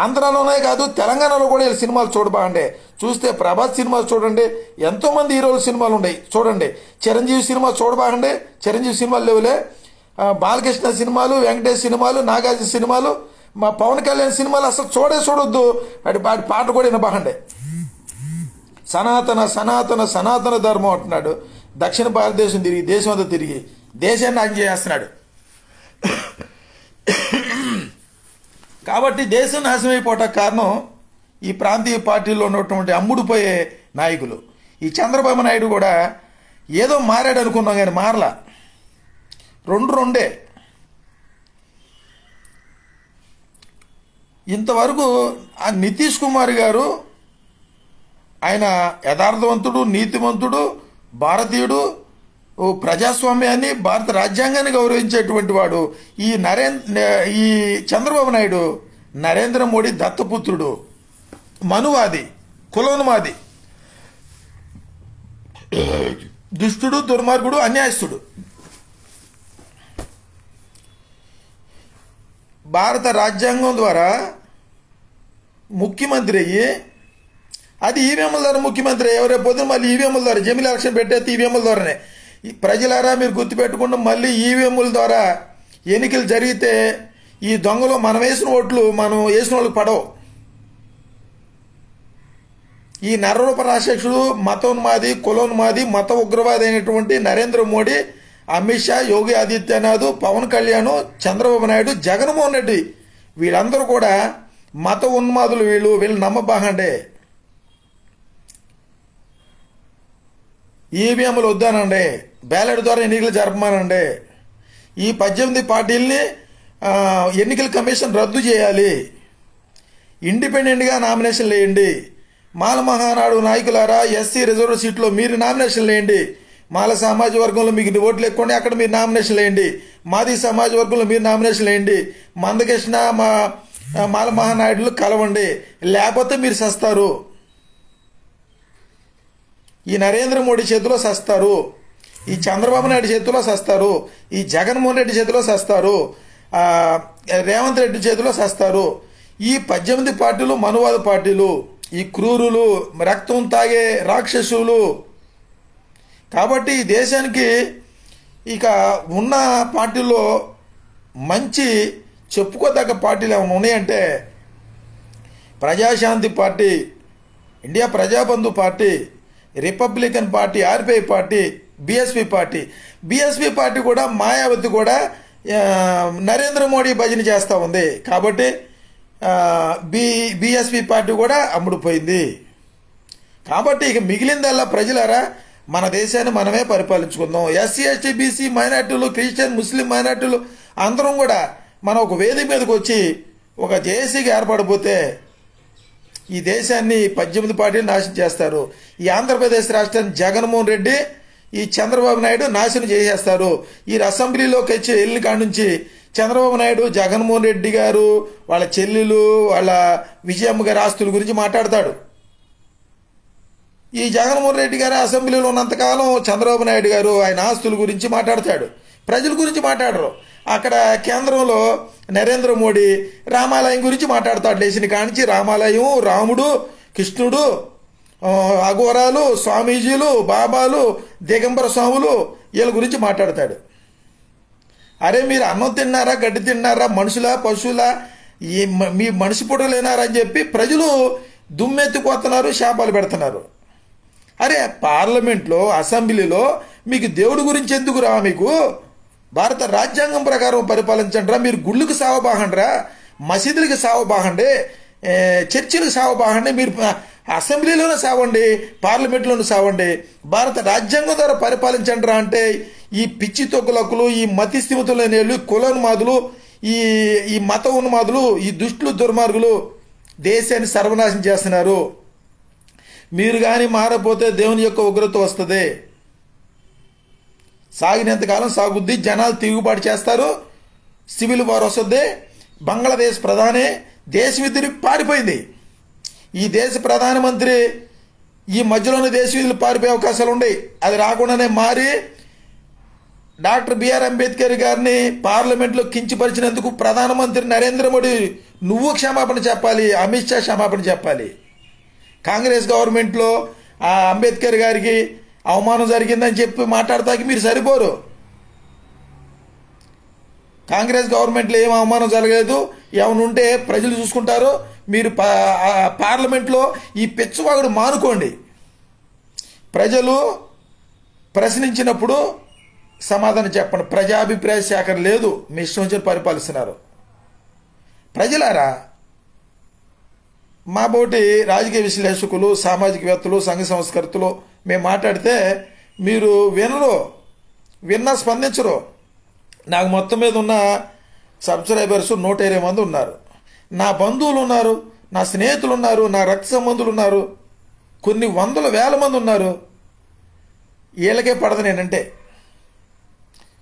ఆంధ్రాలోనే కాదు తెలంగాణలో కూడా వీళ్ళ సినిమాలు చూడబాండే. చూస్తే ప్రభాస్ సినిమాలు చూడండి, ఎంతోమంది హీరోల సినిమాలు ఉన్నాయి చూడండి. చిరంజీవి సినిమా చూడబాగండి, చిరంజీవి సినిమాలు లేవులే. బాలకృష్ణ సినిమాలు, వెంకటేష్ సినిమాలు, నాగార్జున సినిమాలు, మా పవన్ కళ్యాణ్ సినిమాలు అసలు చూడొద్దు. వాడి పాట కూడా వినబాగండి. సనాతన సనాతన సనాతన ధర్మం అంటున్నాడు. దక్షిణ భారతదేశం తిరిగి దేశం అంతా తిరిగి దేశాన్ని ఆయన చేస్తున్నాడు. కాబట్టి దేశం నాశనం అయిపోవటానికి కారణం ఈ ప్రాంతీయ పార్టీల్లో ఉన్నటువంటి అమ్ముడుపోయే నాయకులు. ఈ చంద్రబాబు నాయుడు కూడా ఏదో మారాడు అనుకున్నాం కానీ మారలా. రెండే. ఇంతవరకు ఆ నితీష్ కుమార్ గారు ఆయన యథార్థవంతుడు, నీతివంతుడు, భారతీయుడు, ప్రజాస్వామ్యాన్ని, భారత రాజ్యాంగాన్ని గౌరవించేటువంటి వాడు. ఈ చంద్రబాబు నాయుడు నరేంద్ర మోడీ దత్తపుత్రుడు, మనువాది, కులోన్మాది, దుష్టుడు, దుర్మార్గుడు, అన్యాయస్తుడు. భారత రాజ్యాంగం ద్వారా ముఖ్యమంత్రి అయ్యి అది ఈవీఎంల ద్వారా ముఖ్యమంత్రి ఎవరే పొద్దున మళ్ళీ ఈవీఎంల ద్వారా జమిలి ఎలక్షన్ పెట్టేది ఈవీఎంల ద్వారానే. ప్రజలారా మీరు గుర్తుపెట్టుకుంటూ మళ్ళీ ఈవీఎంల ద్వారా ఎన్నికలు జరిగితే ఈ దొంగలు మనం వేసిన ఓట్లు మనం వేసిన వాళ్ళకి పడవు. ఈ నరరూప రాక్షసుడు, మతోన్మాది, కులోన్మాది, మత ఉగ్రవాది అయినటువంటి నరేంద్ర మోడీ, అమిత్ షా, యోగి ఆదిత్యనాథ్, పవన్ కళ్యాణ్, చంద్రబాబు నాయుడు, జగన్మోహన్ రెడ్డి వీళ్ళందరూ కూడా మత ఉన్మాదులు. వీళ్ళు నమ్మబాగండే. ఈవీఎంలు వద్దానండి, బ్యాలెట్ ద్వారా ఎన్నికలు జరపమానండి. ఈ 18 పార్టీల్ని ఎన్నికల కమిషన్ రద్దు చేయాలి. ఇండిపెండెంట్గా నామినేషన్లు వేయండి. మాల మహానాడు నాయకులారా, ఎస్సీ రిజర్వ్ సీట్లో మీరు నామినేషన్లు వేయండి. మాల సమాజ వర్గంలో మీకు ఓట్లు ఎక్కువ అక్కడ మీరు నామినేషన్లు వేయండి. మాది సమాజ వర్గంలో మీరు నామినేషన్లు వేయండి. మందకృష్ణ, మాల మహానాయుడులు కలవండి, లేకపోతే మీరు సస్తారు. ఈ నరేంద్ర మోడీ చేతిలో సస్తారు, ఈ చంద్రబాబు నాయుడు చేతిలో సస్తారు, ఈ జగన్మోహన్ రెడ్డి చేతిలో సస్తారు, రేవంత్ రెడ్డి చేతిలో సస్తారు. ఈ 18 పార్టీలు మనువాద పార్టీలు, ఈ క్రూరులు, రక్తం తాగే రాక్షసులు. కాబట్టి ఈ దేశానికి ఇక ఉన్న పార్టీల్లో మంచి చెప్పుకోదగ్గ పార్టీలు ఏమైనా ఉన్నాయంటే Prajashanti party, India Prajabandhu party, Republican party, RPI party, BSP party. BSP party కూడా మాయావతి కూడా నరేంద్ర మోడీ భజన చేస్తూ ఉంది. కాబట్టి బీఎస్పీ పార్టీ కూడా అమ్ముడుపోయింది. కాబట్టి ఇక మిగిలిందల్లా ప్రజలారా మన దేశాన్ని మనమే పరిపాలించుకుందాం. ఎస్సీ, ఎస్టీ, బీసీ మైనార్టీలు, క్రిస్టియన్, ముస్లిం మైనార్టీలు అందరం కూడా మనం ఒక వేదిక మీదకి వచ్చి ఒక జేఏసీగా ఏర్పడిపోతే ఈ దేశాన్ని 18 పార్టీలు నాశనం చేస్తారు. ఈ ఆంధ్రప్రదేశ్ రాష్ట్రాన్ని జగన్మోహన్ రెడ్డి, ఈ చంద్రబాబు నాయుడు నాశనం చేసేస్తారు. ఈ అసెంబ్లీలోకి వచ్చి వెళ్ళిన కాడి నుంచి చంద్రబాబు నాయుడు, జగన్మోహన్ రెడ్డి గారు, వాళ్ళ చెల్లెలు, వాళ్ళ విజయమ్మ గారి ఆస్తుల గురించి మాట్లాడతాడు. ఈ జగన్మోహన్ రెడ్డి గారు అసెంబ్లీలో ఉన్నంతకాలం చంద్రబాబు నాయుడు గారు ఆయన ఆస్తుల గురించి మాట్లాడతాడు, ప్రజల గురించి మాట్లాడరు. అక్కడ కేంద్రంలో నరేంద్ర మోడీ రామాలయం గురించి మాట్లాడతాడు. లేచిన కానించి రామాలయం, రాముడు, కృష్ణుడు, అఘోరాలు, స్వామీజీలు, బాబాలు, దిగంబర స్వాములు వీళ్ళ గురించి మాట్లాడతాడు. అరే మీరు అన్నం తిన్నారా, గడ్డి తిన్నారా, మనుషులా, పశువులా, మీ మనిషి పుట్టలేనారా అని చెప్పి ప్రజలు దుమ్మెత్తిపోతున్నారు, శాపాలు పెడుతున్నారు. అరే పార్లమెంట్లో, అసెంబ్లీలో మీకు దేవుడి గురించి ఎందుకు రా? మీకు భారత రాజ్యాంగం ప్రకారం పరిపాలించండి రా. మీరు గుళ్ళకు సావబాగండిరా, మసీదులకు సావబాగండి, చర్చిలకు సావబాగండి, మీరు అసెంబ్లీలోనే సావండి, పార్లమెంట్లోనే సావండి, భారత రాజ్యాంగం ద్వారా పరిపాలించండి రా అంటే ఈ పిచ్చి తొక్కులకులు, ఈ మతి స్థిమితులు అనేళ్ళు, కులోన్మాదులు, ఈ మత ఉన్మాదులు, ఈ దుష్టులు, దుర్మార్గులు దేశాన్ని సర్వనాశనం చేస్తున్నారు. మీరు కానీ మారపోతే దేవుని యొక్క ఉగ్రత వస్తుంది. సాగినంతకాలం సాగుద్ది, జనాలు తిరుగుబాటు చేస్తారు, సివిల్ వార్ వస్తుంది. బంగ్లాదేశ్ ప్రధాని దేశం తిరిగి పారిపోయింది. ఈ దేశ ప్రధానమంత్రి ఈ మధ్యలోనే దేశ విధులు పారిపోయే అవకాశాలు ఉన్నాయి. అది రాకుండానే మారి డాక్టర్ బిఆర్ అంబేద్కర్ గారిని పార్లమెంట్లో కించపరిచినందుకు ప్రధానమంత్రి నరేంద్ర మోడీ నువ్వు క్షమాపణ చెప్పాలి, అమిత్ షా క్షమాపణ చెప్పాలి. కాంగ్రెస్ గవర్నమెంట్లో ఆ అంబేద్కర్ గారికి అవమానం జరిగిందని చెప్పి మాట్లాడతాకి మీరు సరిపోరు. కాంగ్రెస్ గవర్నమెంట్లో ఏం అవమానం జరగలేదు, ఏమైనా ఉంటే ప్రజలు చూసుకుంటారు. మీరు పార్లమెంట్లో ఈ పిచ్చవాగుడు మానుకోండి. ప్రజలు ప్రశ్నించినప్పుడు సమాధానం చెప్పండి. ప్రజాభిప్రాయ సేకరణ లేదు, మీ ఇష్టం వచ్చి పరిపాలిస్తున్నారు. ప్రజలారా, మా బోటి రాజకీయ విశ్లేషకులు, సామాజికవేత్తలు, సంఘ సంస్కర్తలు మేము మాట్లాడితే మీరు వినరు, విన్నా స్పందించరు. నాకు మొత్తం మీద ఉన్న సబ్స్క్రైబర్స్ 120 మంది ఉన్నారు. నా బంధువులు ఉన్నారు, నా స్నేహితులు ఉన్నారు, నా రక్త సంబంధులు ఉన్నారు, కొన్ని వందల వేల మంది ఉన్నారు. వీళ్ళకే పడదు నేనంటే.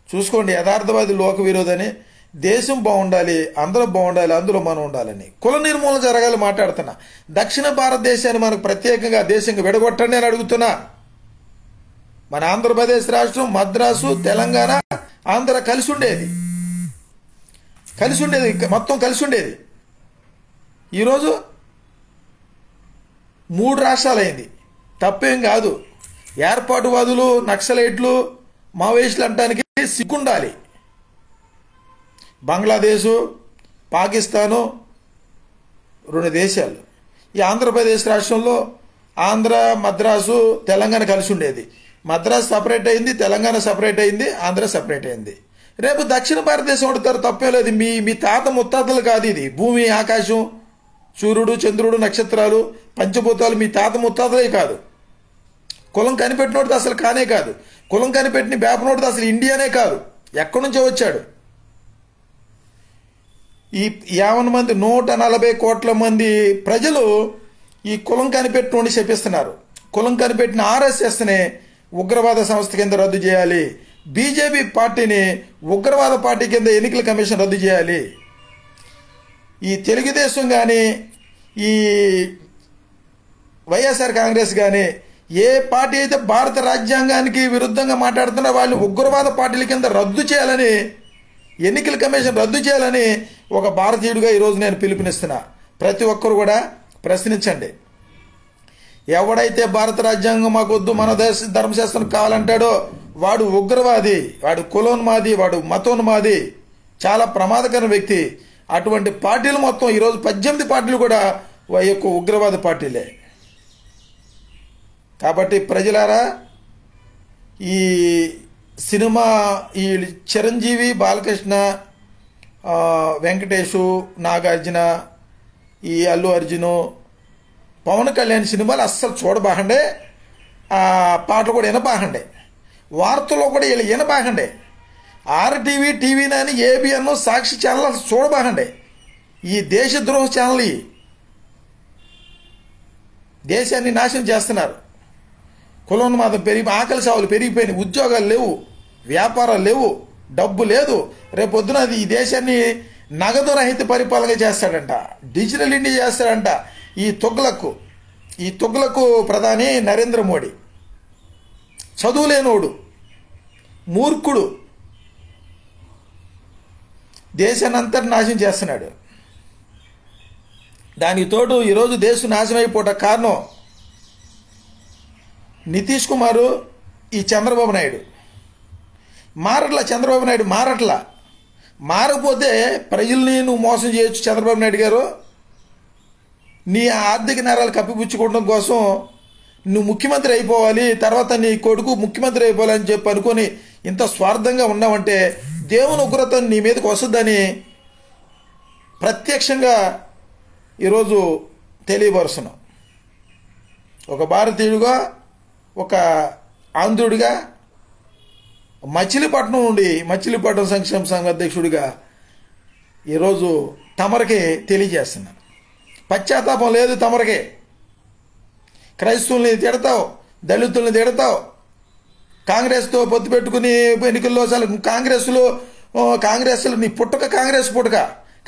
చూసుకోండి, యథార్థవాది లోక విరోధని. దేశం బాగుండాలి, అందరూ బాగుండాలి, అందులో మనం ఉండాలని. కుల నిర్మూలన జరగాలి మాట్లాడుతున్నా. దక్షిణ భారతదేశాన్ని మనకు ప్రత్యేకంగా దేశంగా విడగొట్టండి అని అడుగుతున్నా. మన ఆంధ్రప్రదేశ్ రాష్ట్రం, మద్రాసు, తెలంగాణ, ఆంధ్ర కలిసి ఉండేది, మొత్తం కలిసి ఉండేది. ఈరోజు 3 రాష్ట్రాలైంది. తప్పేం కాదు. ఏర్పాటువాదులు, నక్సలైట్లు, మావోయిస్టులు అంటానికి సిగ్గుండాలి. బంగ్లాదేశు, పాకిస్తాను 2 దేశాలు. ఈ ఆంధ్రప్రదేశ్ రాష్ట్రంలో ఆంధ్ర, మద్రాసు, తెలంగాణ కలిసి ఉండేది. మద్రాసు సపరేట్ అయింది, తెలంగాణ సపరేట్ అయింది, ఆంధ్ర సపరేట్ అయింది. రేపు దక్షిణ భారతదేశం వండుతారు, తప్పే లేదు. మీ తాత ముత్తాతలు కాదు ఇది. భూమి, ఆకాశం, సూర్యుడు, చంద్రుడు, నక్షత్రాలు, పంచభూతాలు మీ తాత ముత్తాతలే కాదు. కులం కనిపెట్టినోడిది అసలు కానే కాదు. కులం కనిపెట్టిన బేపనోడిది అసలు ఇండియానే కాదు, ఎక్కడి నుంచో వచ్చాడు. ఈ 50 మంది 140 కోట్ల మంది ప్రజలు ఈ కులం కనిపెట్టినోడిని శపిస్తున్నారు. కులం కనిపెట్టిన ఆర్ఎస్ఎస్ని ఉగ్రవాద సంస్థ కింద రద్దు చేయాలి. బీజేపీ పార్టీని ఉగ్రవాద పార్టీ కింద ఎన్నికల కమిషన్ రద్దు చేయాలి. ఈ తెలుగుదేశం కానీ, ఈ వైఎస్ఆర్ కాంగ్రెస్ కానీ, ఏ పార్టీ అయితే భారత రాజ్యాంగానికి విరుద్ధంగా మాట్లాడుతున్నా వాళ్ళు ఉగ్రవాద పార్టీల కింద రద్దు చేయాలని, ఎన్నికల కమిషన్ రద్దు చేయాలని ఒక భారతీయుడిగా ఈరోజు నేను పిలుపునిస్తున్నా. ప్రతి ఒక్కరు కూడా ప్రశ్నించండి. ఎవడైతే భారత రాజ్యాంగం మాకొద్దు, మన దేశ ధర్మశాస్త్రం కావాలంటాడో వాడు ఉగ్రవాది, వాడు కులోన్మాది, వాడు మతోన్మాది, చాలా ప్రమాదకర వ్యక్తి. అటువంటి పార్టీలు మొత్తం ఈరోజు 18 పార్టీలు కూడా యొక్క ఉగ్రవాద పార్టీలే. కాబట్టి ప్రజలారా, ఈ సినిమా ఈ చిరంజీవి, బాలకృష్ణ, వెంకటేషు, నాగార్జున, ఈ అల్లు అర్జును, పవన్ కళ్యాణ్ సినిమాలు అస్సలు చూడబాకండే. ఆ పాటలు కూడా వినబాకండే, వార్తల్లో కూడా వీళ్ళు వినబాకండే. ఆర్టీవీ, టీవీ నైన్, ఏబిఎన్, సాక్షి ఛానల్ చూడబాకండే. ఈ దేశద్రోహ ఛానల్ ఈ దేశాన్ని నాశనం చేస్తున్నారు. కులోన్మాదం పెరిగి, ఆకలి సావులు పెరిగిపోయినాయి, ఉద్యోగాలు లేవు, వ్యాపారాలు లేవు, డబ్బు లేదు. రేపొద్దున అది ఈ దేశాన్ని నగదు రహిత పరిపాలన చేస్తాడంట, డిజిటల్ ఇండియా చేస్తాడంట. ఈ తుగ్లకు ప్రధాని నరేంద్ర మోడీ చదువులేనోడు, మూర్ఖుడు, దేశాన్ని అంతటి నాశనం చేస్తున్నాడు. దానికి తోడు ఈరోజు దేశం నాశనం అయిపోవట కారణం నితీష్ కుమారు, ఈ చంద్రబాబు నాయుడు. చంద్రబాబు నాయుడు మారకపోతే ప్రజల్ని నువ్వు మోసం చేయొచ్చు. చంద్రబాబు నాయుడు గారు, నీ ఆర్థిక నేరాలు కప్పిపుచ్చుకోవడం కోసం నువ్వు ముఖ్యమంత్రి అయిపోవాలి, తర్వాత నీ కొడుకు ముఖ్యమంత్రి అయిపోవాలని చెప్పి అనుకొని ఇంత స్వార్థంగా ఉన్నావంటే దేవుని ఉగ్రత నీ మీదకి వస్తుందని ప్రత్యక్షంగా ఈరోజు తెలియపరుస్తున్నాం. ఒక భారతీయుడుగా, ఒక ఆంధ్రుడిగా, మచిలీపట్నం సంక్షేమ సంఘ అధ్యక్షుడిగా ఈరోజు తమరికి తెలియజేస్తున్నాను. పశ్చాత్తాపం లేదు తమరికి. క్రైస్తవుల్ని తిడతావు, దళితుల్ని తిడతావు, కాంగ్రెస్తో పొత్తు పెట్టుకుని ఎన్నికల్లో కాంగ్రెస్లో నీ పుట్టుక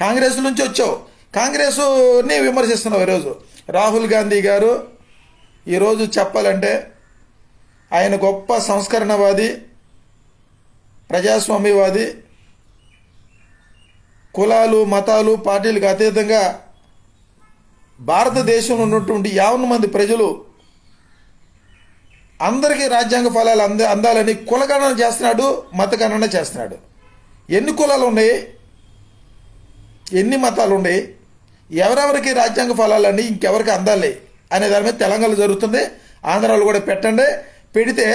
కాంగ్రెస్ నుంచి వచ్చావు. కాంగ్రెస్ని విమర్శిస్తున్నావు ఈరోజు. రాహుల్ గాంధీ గారు ఈరోజు చెప్పాలంటే ఆయన గొప్ప సంస్కరణవాది, ప్రజాస్వామ్యవాది, కులాలు మతాలు పార్టీలకు అతీతంగా భారతదేశంలో ఉన్నటువంటి 50 మంది ప్రజలు అందరికీ రాజ్యాంగ ఫలాలు అందాలని కులగణన చేస్తున్నాడు, మతగణన చేస్తున్నాడు. ఎన్ని కులాలు ఉన్నాయి, ఎన్ని మతాలు ఉన్నాయి, ఎవరెవరికి రాజ్యాంగ ఫలాలని ఇంకెవరికి అందాలి అనే దాని మీద తెలంగాణలో జరుగుతుంది. ఆంధ్రాలో కూడా పెట్టండి. పెడితే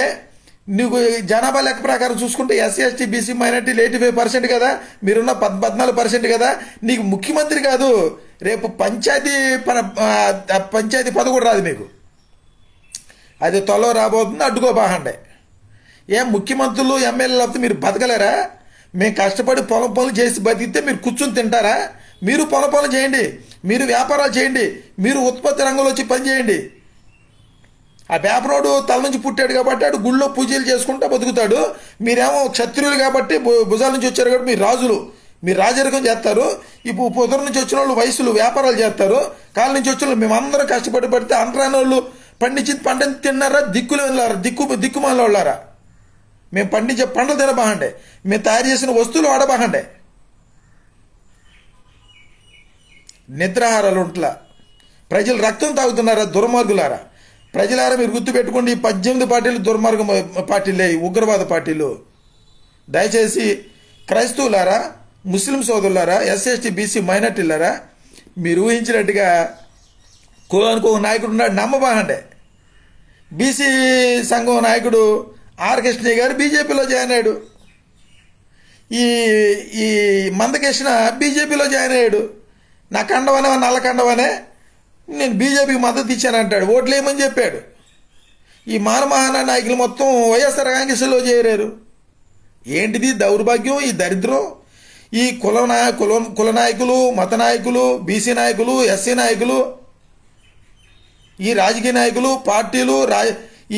నీకు జనాభా లెక్క ప్రకారం చూసుకుంటే ఎస్సీ ఎస్టీ బీసీ మైనార్టీలు 85% కదా, మీరున్న 14% కదా. నీకు ముఖ్యమంత్రి కాదు, రేపు పంచాయతీ పద కూడా రాదు మీకు. అది త్వరలో రాబోతుంది, అడ్డుకోబాహండే. ముఖ్యమంత్రులు ఎమ్మెల్యేలు లేకపోతే మీరు బతకలేరా? మేము కష్టపడి పొలం పనులు చేసి బతికితే మీరు కూర్చుని తింటారా? మీరు పొలం పనులు చేయండి, మీరు వ్యాపారాలు చేయండి, మీరు ఉత్పత్తి రంగంలో వచ్చి పని చేయండి. ఆ వ్యాపారోడు తల నుంచి పుట్టాడు కాబట్టి ఆడు గుళ్ళో పూజలు చేసుకుంటా బతుకుతాడు. మీరేమో క్షత్రియులు కాబట్టి భుజాల నుంచి వచ్చారు కాబట్టి మీరు రాజులు, మీరు రాజరికం చేస్తారు. ఇప్పుడు పొద్దున నుంచి వచ్చిన వాళ్ళు వయసులు వ్యాపారాలు చేస్తారు. కాళ్ళ నుంచి వచ్చిన వాళ్ళు మేమందరం కష్టపడి పడితే అంటరాని వాళ్ళు పండించింది పంటని తిన్నారా? దిక్కుమాల వాళ్ళారా? మేము పండించే పంటలు తినబాహండే, మేము తయారు చేసిన వస్తువులు వాడబాహండే. నిద్రాహారాలు ఉంట్లా, ప్రజలు రక్తం తాగుతున్నారా? దుర్మార్గులారా, ప్రజలారా మీరు గుర్తుపెట్టుకోండి. ఈ 18 పార్టీలు దుర్మార్గ పార్టీలే, ఉగ్రవాద పార్టీలు. దయచేసి క్రైస్తవులారా, ముస్లిం సోదరులారా, ఎస్సీ ఎస్టీ బీసీ మైనార్టీలారా, మీరు ఊహించినట్టుగా కులానికి ఒక నాయకుడు ఉన్నాడు నమ్మబాహండే. బీసీ సంఘం నాయకుడు ఆర్ కృష్ణయ్య గారు బీజేపీలో జాయిన్ అయ్యాడు. ఈ మందకృష్ణ బీజేపీలో జాయిన్ అయ్యాడు. నా కండవనే నల్ల కండవనే నేను బీజేపీకి మద్దతు ఇచ్చానంటాడు, ఓట్లు వేయమని చెప్పాడు. ఈ మానమహాన నాయకులు మొత్తం వైఎస్ఆర్ కాంగ్రెస్లో చేరారు. ఏంటిది దౌర్భాగ్యం, ఈ దరిద్రం? ఈ కుల నాయకులు, మత నాయకులు, బీసీ నాయకులు, ఎస్సీ నాయకులు, ఈ రాజకీయ నాయకులు, పార్టీలు,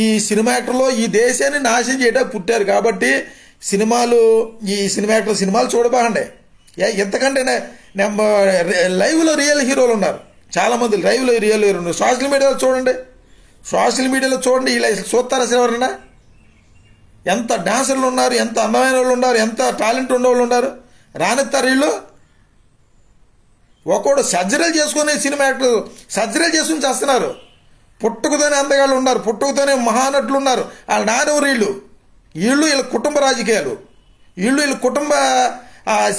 ఈ సినిమా యాక్టర్లు ఈ దేశాన్ని నాశనం చేయడానికి పుట్టారు. కాబట్టి సినిమాలు చూడబాగండి. ఎంతకంటే లైవ్లో రియల్ హీరోలు ఉన్నారు, చాలామంది లైవ్లో రియల్ హీరోలు ఉన్నారు. సోషల్ మీడియాలో చూడండి, ఇలా చూస్తారా ఎవరన్నా? ఎంత డాన్సర్లు ఉన్నారు, ఎంత అందమైన వాళ్ళు ఉన్నారు, ఎంత టాలెంట్ ఉన్నవాళ్ళు ఉన్నారు. రానిస్తారు వీళ్ళు. ఒకడు సర్జరీలు చేసుకునే సినిమా యాక్టర్ సర్జరీలు చేసుకుని చేస్తున్నారు. పుట్టుకతోనే అందగాళ్ళు ఉన్నారు, పుట్టుకతోనే మహానటులు ఉన్నారు. వాళ్ళ నానెవరు? వీళ్ళ కుటుంబ రాజకీయాలు, వీళ్ళ కుటుంబ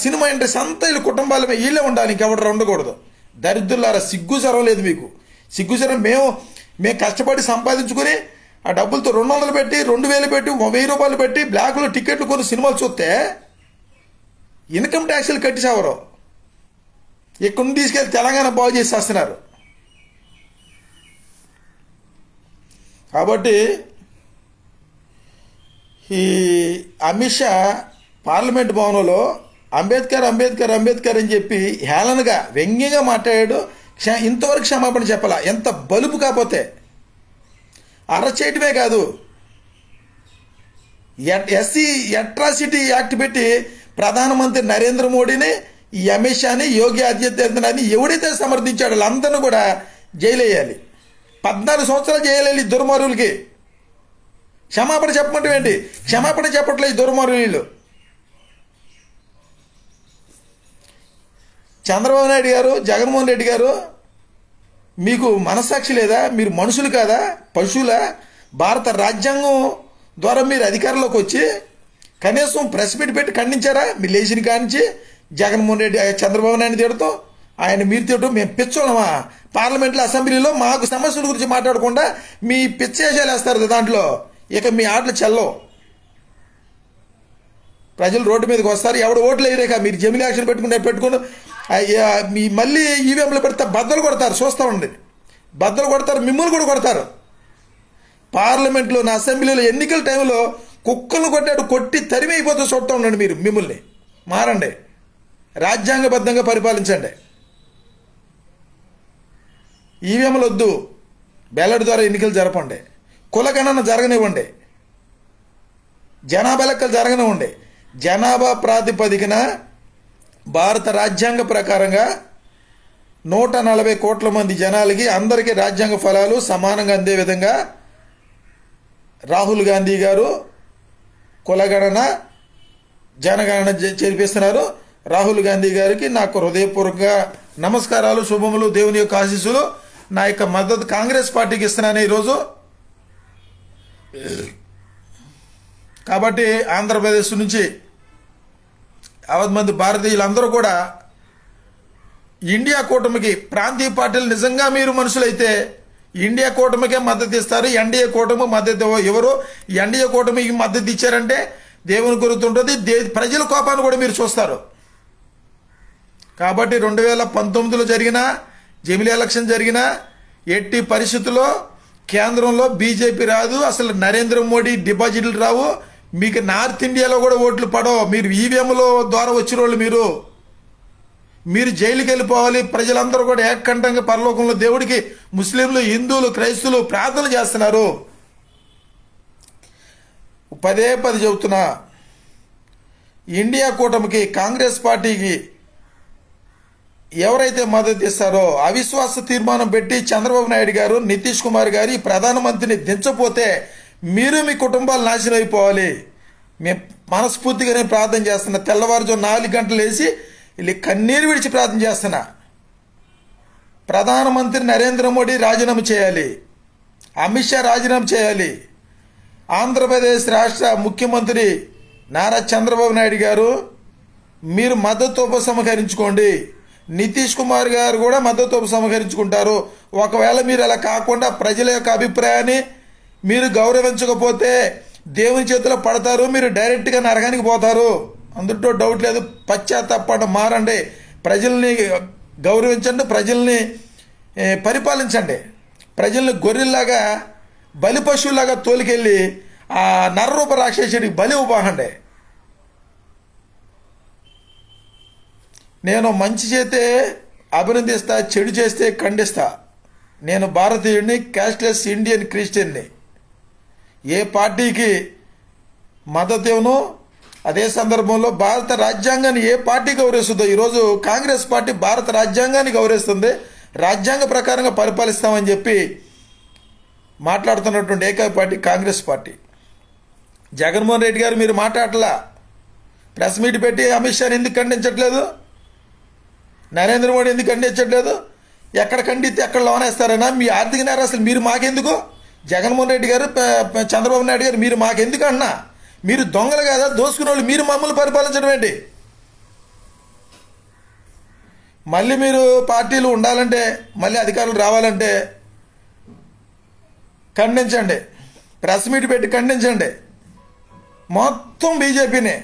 సినిమా ఇండస్ట్రీ అంతా వీళ్ళ కుటుంబాల వీళ్ళే ఉండాలి, ఇంకెవరు ఉండకూడదు. దరిద్రులారా, సిగ్గు సరం లేదు మీకు. సిగ్గు సరం మేము కష్టపడి సంపాదించుకుని ఆ డబ్బులతో 200 పెట్టి 2000 పెట్టి 1000 రూపాయలు పెట్టి బ్లాక్లో టికెట్లు కొని సినిమాలు చూస్తే ఇన్కమ్ ట్యాక్స్లు కట్టేసేవారు. ఇక్కడ తీసుకెళ్ళి తెలంగాణ బాగు చేసి వస్తున్నారు. కాబట్టి ఈ అమిత్ షా పార్లమెంట్ భవనంలో అంబేద్కర్ అని చెప్పి హేళనగా వ్యంగ్యంగా మాట్లాడాడు. ఇంతవరకు క్షమాపణ చెప్పాల. ఎంత బలుపు కాకపోతే అరెస్ట్ చేయటమే కాదు, ఎస్సీ అట్రాసిటీ యాక్ట్ పెట్టి ప్రధానమంత్రి నరేంద్ర మోడీని, ఈ అమిత్ షాని, యోగి ఆదిత్యనాథ్ని ఎవడైతే సమర్థించాడో వాళ్ళందరినీ కూడా జైలు వేయాలి. 14 సంవత్సరాలు జైలు దుర్మార్గులకి. క్షమాపణ చెప్పమంటే ఏంటి? క్షమాపణ చెప్పట్లేదు ఈ దుర్మార్గులు. చంద్రబాబు నాయుడు గారు, జగన్మోహన్ రెడ్డి గారు, మీకు మనస్సాక్షి లేదా? మీరు మనుషులు కాదా, పశువులా? భారత రాజ్యాంగం ద్వారా మీరు అధికారంలోకి వచ్చి కనీసం ప్రెస్ మీట్ పెట్టి ఖండించారా? మీరు లేచిన కానించి జగన్మోహన్ రెడ్డి చంద్రబాబు నాయుడు తిడతాం, ఆయన మీరు తిడటం. మేము పిచ్చోళ్ళమా? పార్లమెంట్లో అసెంబ్లీలో మాకు సమస్యల గురించి మాట్లాడకుండా మీ పిచ్చేషాలు వేస్తారు దాంట్లో. ఇక మీ ఆటలు చెల్లవు. ప్రజలు రోడ్డు మీదకి వస్తారు, ఎవడు ఓట్లు వేయరేక మీరు జమిలీ యాక్షన్ పెట్టుకుని మీ మళ్ళీ ఈవీఎంలు పెడితే బద్దలు కొడతారు. చూస్తూ ఉండండి, బద్దలు కొడతారు, మిమ్మల్ని కూడా కొడతారు. పార్లమెంట్లో నా అసెంబ్లీలో ఎన్నికల టైంలో కుక్కలను కొట్టి తరిమి అయిపోతూ చూస్తూ ఉండండి. మీరు మిమ్మల్ని మారండి, రాజ్యాంగబద్ధంగా పరిపాలించండి. ఈవీఎంలు వద్దు, బ్యాలెట్ ద్వారా ఎన్నికలు జరపండి, కులగణన జరగనివ్వండి, జనాభా లెక్కలు జరగనివ్వండి. జనాభా ప్రాతిపదికన భారత రాజ్యాంగ ప్రకారంగా 140 కోట్ల మంది జనాలకి అందరికీ రాజ్యాంగ ఫలాలు సమానంగా అందే విధంగా రాహుల్ గాంధీ గారు కులగణన జనగణన చేపిస్తున్నారు. రాహుల్ గాంధీ గారికి నాకు హృదయపూర్వక నమస్కారాలు, శుభములు, దేవుని యొక్క ఆశీస్సులు. నా యొక్క మద్దతు కాంగ్రెస్ పార్టీకి ఇస్తున్నాను ఈరోజు. కాబట్టి ఆంధ్రప్రదేశ్ నుంచి 50 మంది భారతీయులందరూ కూడా ఇండియా కూటమికి, ప్రాంతీయ పార్టీలు నిజంగా మీరు మనుషులైతే ఇండియా కూటమికే మద్దతు ఇస్తారు. ఎన్డీఏ కూటమి మద్దతు ఎవరు? ఎన్డీఏ కూటమికి మద్దతు ఇచ్చారంటే దేవుని గుర్తుంటుంది, ప్రజల కోపాన్ని కూడా మీరు చూస్తారు. కాబట్టి 2019లో జరిగిన జమిలీ ఎలక్షన్ జరిగిన ఎట్టి పరిస్థితుల్లో కేంద్రంలో బీజేపీ రాదు. అసలు నరేంద్ర మోడీ డిపాజిట్లు రావు. మీకు నార్త్ ఇండియాలో కూడా ఓట్లు పడవు. మీరు ఈవీఎంల ద్వారా వచ్చిన వాళ్ళు మీరు జైలుకి వెళ్ళిపోవాలి. ప్రజలందరూ కూడా ఏకంఠంగా పరలోకంలో దేవుడికి ముస్లింలు, హిందువులు, క్రైస్తువులు ప్రార్థనలు చేస్తున్నారు. పదే చెబుతున్నా, ఇండియా కూటమికి, కాంగ్రెస్ పార్టీకి ఎవరైతే మద్దతు ఇస్తారో అవిశ్వాస తీర్మానం పెట్టి చంద్రబాబు నాయుడు గారు, నితీష్ కుమార్ గారు ఈ ప్రధానమంత్రిని దించపోతే మీరు మీ కుటుంబాలు నాశనం అయిపోవాలి. మేము మనస్ఫూర్తిగానే ప్రార్థన చేస్తున్నా. తెల్లవారుజాము 4 గంటలు వేసి వీళ్ళు కన్నీరు విడిచి ప్రార్థన చేస్తున్నా. ప్రధానమంత్రి నరేంద్ర మోడీ రాజీనామా చేయాలి, అమిత్ షా రాజీనామా చేయాలి. ఆంధ్రప్రదేశ్ రాష్ట్ర ముఖ్యమంత్రి నారా చంద్రబాబు నాయుడు గారు మీరు మద్దతు ఉపసంహరించుకోండి. నితీష్ కుమార్ గారు కూడా మద్దతు ఉపసంహరించుకుంటారు. ఒకవేళ మీరు అలా కాకుండా ప్రజల యొక్క అభిప్రాయాన్ని మీరు గౌరవించకపోతే దేవుని చేతిలో పడతారు. మీరు డైరెక్ట్గా నరకానికి పోతారు. అందులో డౌట్ లేదు. పశ్చాత్తాపండి, మారండి, ప్రజల్ని గౌరవించండి, ప్రజల్ని పరిపాలించండి. ప్రజల్ని గొర్రెల్లాగా, బలి పశువులాగా తోలికెళ్ళి ఆ నరరూప రాక్షసుడికి బలి ఇవ్వకండి. నేను మంచి చేస్తే అభినందిస్తా, చెడు చేస్తే ఖండిస్తా. నేను భారతీయుడిని, క్యాస్ట్లెస్ ఇండియన్ క్రిస్టియన్ని. ఏ పార్టీకి మద్దతు ఇవ్వను. అదే సందర్భంలో భారత రాజ్యాంగాన్ని ఏ పార్టీ గౌరవిస్తుందో, ఈరోజు కాంగ్రెస్ పార్టీ భారత రాజ్యాంగాన్ని గౌరవిస్తుంది. రాజ్యాంగ ప్రకారంగా పరిపాలిస్తామని చెప్పి మాట్లాడుతున్నటువంటి ఏకైక పార్టీ కాంగ్రెస్ పార్టీ. జగన్మోహన్ రెడ్డి గారు మీరు మాట్లాడలా, ప్రెస్ మీట్ పెట్టి అమిత్ షాని ఎందుకు ఖండించట్లేదు? నరేంద్ర మోడీ ఎందుకు ఖండించట్లేదు? ఎక్కడ ఖండితే ఎక్కడ లోనేస్తారైనా మీ ఆర్థిక నేరం అసలు మీరు మాకెందుకు? జగన్మోహన్ రెడ్డి గారు, చంద్రబాబు నాయుడు గారు మీరు మాకెందుకు అన్నా? మీరు దొంగలు కదా, దోసుకునే వాళ్ళు. మీరు మమ్మల్ని పరిపాలించడం ఏంటి? మళ్ళీ మీరు పార్టీలు ఉండాలంటే, మళ్ళీ అధికారులు రావాలంటే ఖండించండి, ప్రెస్ మీట్ పెట్టి ఖండించండి. మొత్తం బీజేపీనే.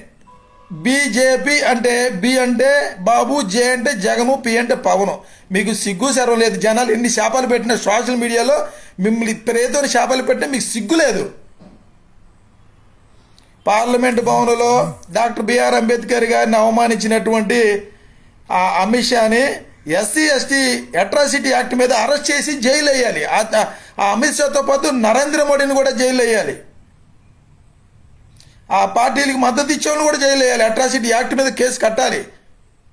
బీజేపీ అంటే బి అంటే బాబు, జే అంటే జగను, పి అంటే పవను. మీకు సిగ్గు శరం లేదు. జనాలు ఎన్ని శాపాలు పెట్టిన సోషల్ మీడియాలో మిమ్మల్ని ప్రేతో శాపాలు పెట్టినా మీకు సిగ్గు లేదు. పార్లమెంటు భవనంలో డాక్టర్ బిఆర్ అంబేద్కర్ గారిని అవమానించినటువంటి ఆ అమిత్ షాని ఎస్సీ ఎస్టీ అట్రాసిటీ యాక్ట్ మీద అరెస్ట్ చేసి జైలు వేయాలి. ఆ అమిత్ షాతో పాటు నరేంద్ర మోడీని కూడా జైలు వేయాలి. ఆ పార్టీలకు మద్దతు ఇచ్చేవాళ్ళు కూడా జైలు వేయాలి. అట్రాసిటీ యాక్ట్ మీద కేసు కట్టాలి.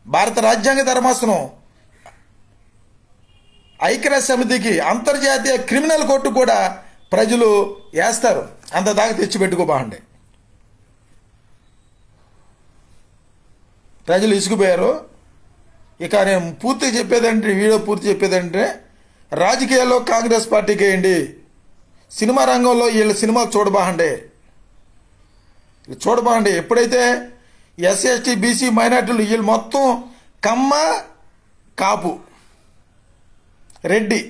భారత రాజ్యాంగ ధర్మాసనం, ఐక్యరాజ్య సమితికి, అంతర్జాతీయ క్రిమినల్ కోర్టు కూడా ప్రజలు వేస్తారు. అంత దాకా తెచ్చిపెట్టుకోబాండి. ప్రజలు ఇసుకుపోయారు. ఇక నేను పూర్తి చెప్పేదంటే, వీడియో పూర్తి చెప్పేదంటే, రాజకీయాల్లో కాంగ్రెస్ పార్టీకి వేయండి. సినిమా రంగంలో వీళ్ళ సినిమా చూడబాండి. ఎప్పుడైతే ఎస్సీ ఎస్టీ బీసీ మైనార్టీలు వీళ్ళు మొత్తం కమ్మ, కాపు, రెడ్డి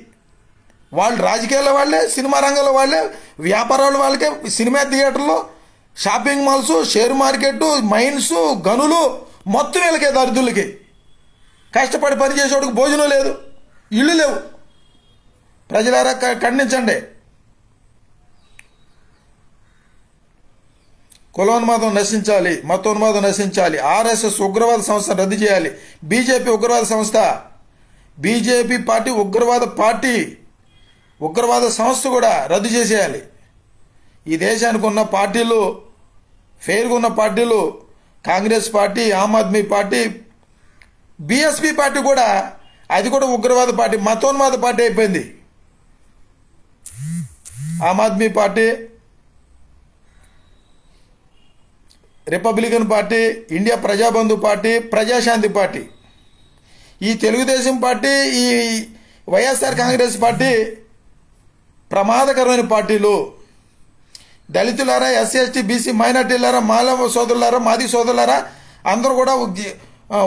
వాళ్ళు రాజకీయాల్లో వాళ్ళే, సినిమా రంగంలో వాళ్ళే, వ్యాపారాల వాళ్ళకే, సినిమా థియేటర్లు, shopping malls, share market, mines, గనులు మొత్తం వీళ్ళకే, దరిద్రులకి. కష్టపడి పనిచేసేవాడికి భోజనం లేదు, ఇళ్ళు లేవు. ప్రజలారా ఖండించండి. కులోన్మాదం నశించాలి, మతోన్మాదం నశించాలి. ఆర్ఎస్ఎస్ ఉగ్రవాద సంస్థ రద్దు చేయాలి. బీజేపీ ఉగ్రవాద సంస్థ. బీజేపీ పార్టీ ఉగ్రవాద సంస్థ కూడా రద్దు చేసేయాలి. ఈ దేశానికి ఉన్న పార్టీలు, ఫెయిర్గా ఉన్న పార్టీలు Congress party, Aam Aadmi party, BSP party కూడా అది కూడా ఉగ్రవాద పార్టీ, మతోన్మాద పార్టీ అయిపోయింది. Aam Aadmi party, Republican party, India Prajabandhu party, Prajashanti party, ఈ తెలుగుదేశం పార్టీ, ఈ వైఎస్ఆర్ కాంగ్రెస్ పార్టీ ప్రమాదకరమైన పార్టీలు. దళితులారా, ఎస్సీ ఎస్టీ బీసీ మైనార్టీలారా, మాలవ సోదరులారా, మాది సోదరులారా, అందరూ కూడా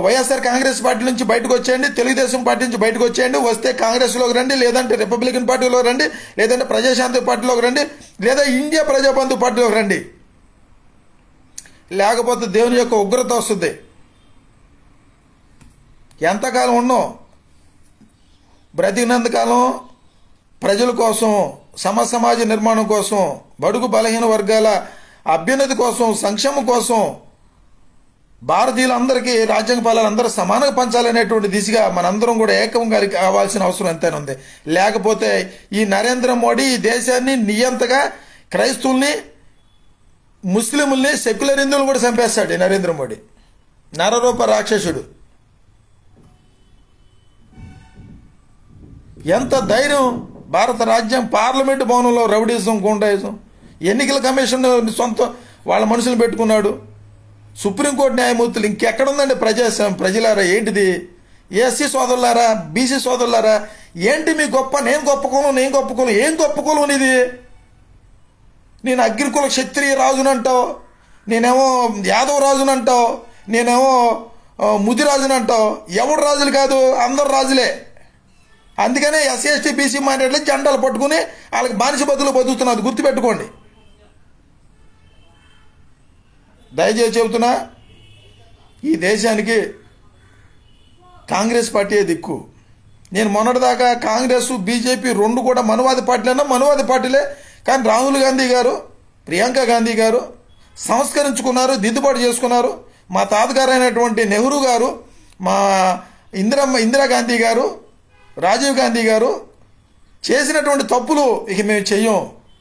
వైఎస్ఆర్ కాంగ్రెస్ పార్టీ నుంచి బయటకు వచ్చేయండి, తెలుగుదేశం పార్టీ నుంచి బయటకు వచ్చేయండి. వస్తే కాంగ్రెస్లోకి రండి, లేదంటే రిపబ్లికన్ పార్టీలోకి రండి, లేదంటే ప్రజాశాంతి పార్టీలోకి రండి, లేదా ఇండియా ప్రజాబంధు పార్టీలోకి రండి. లేకపోతే దేవుని యొక్క ఉగ్రత వస్తుంది. ఎంతకాలం ఉన్నాం? బ్రతికినంతకాలం ప్రజల కోసం, సమాజ నిర్మాణం కోసం, బడుగు బలహీన వర్గాల అభ్యున్నతి కోసం, సంక్షేమం కోసం, భారతీయులందరికీ రాజ్యాంగ ఫలాలు అందరూ సమానంగా పంచాలనేటువంటి దిశగా మనందరం కూడా ఏకం కావాల్సిన అవసరం ఎంతైనా ఉంది. లేకపోతే ఈ నరేంద్ర మోడీ ఈ దేశాన్ని నియంతగా క్రైస్తవుల్ని, ముస్లింల్ని, సెక్యులర్ హిందువులు కూడా చంపేస్తాడు ఈ నరేంద్ర మోడీ. నరరూప రాక్షసుడు. ఎంత ధైర్యం! భారత రాజ్యం పార్లమెంటు భవనంలో రౌడీజం, గుండాయిజం, ఎన్నికల కమిషన్ సొంత వాళ్ళ మనుషులు పెట్టుకున్నాడు. సుప్రీంకోర్టు న్యాయమూర్తులు. ఇంకెక్కడుందండి ప్రజలారా? ఏంటిది? ఎస్సీ సోదరులారా, బీసీ సోదరులారా, ఏంటి మీ గొప్ప? నేను గొప్ప కులం, ఏం గొప్ప కులం ఇది? నేను అగ్రికుల క్షత్రియ రాజునంటావు, నేనేమో యాదవ రాజునంటావు, నేనేమో ముదిరాజునంటావు. ఎవడు రాజులు కాదు, అందరు రాజులే. అందుకనే ఎస్సీ ఎస్టీ బీసీ మైనార్టీలు జెండాలు పట్టుకుని వాళ్ళకి బానిస బతులు బతుకుతున్నది. గుర్తుపెట్టుకోండి. దయచేసి చెబుతున్నా, ఈ దేశానికి కాంగ్రెస్ పార్టీ దిక్కు. నేను మొన్నటిదాకా కాంగ్రెస్, బీజేపీ రెండు కూడా మనువాది పార్టీలే. కానీ రాహుల్ గాంధీ గారు, ప్రియాంక గాంధీ గారు సంస్కరించుకున్నారు, దిద్దుబాటు చేసుకున్నారు. మా తాతగారైనటువంటి నెహ్రూ గారు, మా ఇందిరాగాంధీ గారు, రాజీవ్ గాంధీ గారు చేసినటువంటి తప్పులు ఇక మేము చెయ్యం.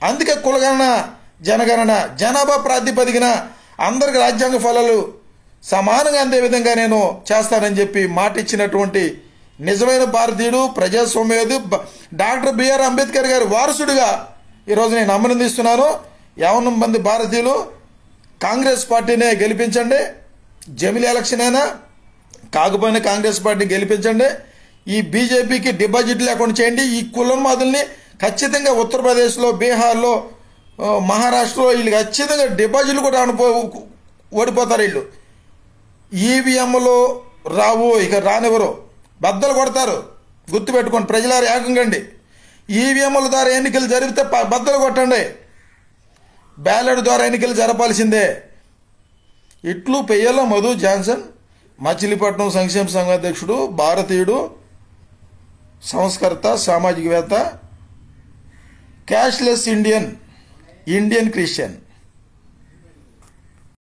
అందుకే కులగణన, జనగణన, జనాభా ప్రాతిపదికన అందరికి రాజ్యాంగ ఫలాలు సమానంగా అందే విధంగా నేను చేస్తానని చెప్పి మాట ఇచ్చినటువంటి నిజమైన భారతీయుడు, ప్రజాస్వామ్యవాది డాక్టర్ బిఆర్ అంబేద్కర్ గారి వారసుడిగా ఈరోజు నేను అభినందిస్తున్నాను. 50 మంది భారతీయులు కాంగ్రెస్ పార్టీనే గెలిపించండి. జమిలీ ఎలక్షన్ అయినా కాకపోయినా కాంగ్రెస్ పార్టీని గెలిపించండి. ఈ బీజేపీకి డిపాజిట్ లేకుండా చేయండి. ఈ కులమాదుల్ని ఖచ్చితంగా ఉత్తరప్రదేశ్లో, బీహార్లో, మహారాష్ట్రలో వీళ్ళు ఖచ్చితంగా డిపాజిట్లు కూడా ఓడిపోతారు. వీళ్ళు ఈవీఎంలు రావు, ఇక రానివ్వరు, బద్దలు కొడతారు. గుర్తుపెట్టుకోండి ప్రజలారు, ఏకంగండి. ఈవీఎంల ద్వారా ఎన్నికలు జరిగితే బద్దలు కొట్టండి. బ్యాలెట్ ద్వారా ఎన్నికలు జరపాల్సిందే. ఇట్లు పెయ్యల మధు జాన్సన్, మచిలీపట్నం సంక్షేమ సంఘ అధ్యక్షుడు, భారతీయుడు, సంస్కర్త, సామాజికవేత్త, క్యాష్లెస్ ఇండియన్ క్రిస్టియన్.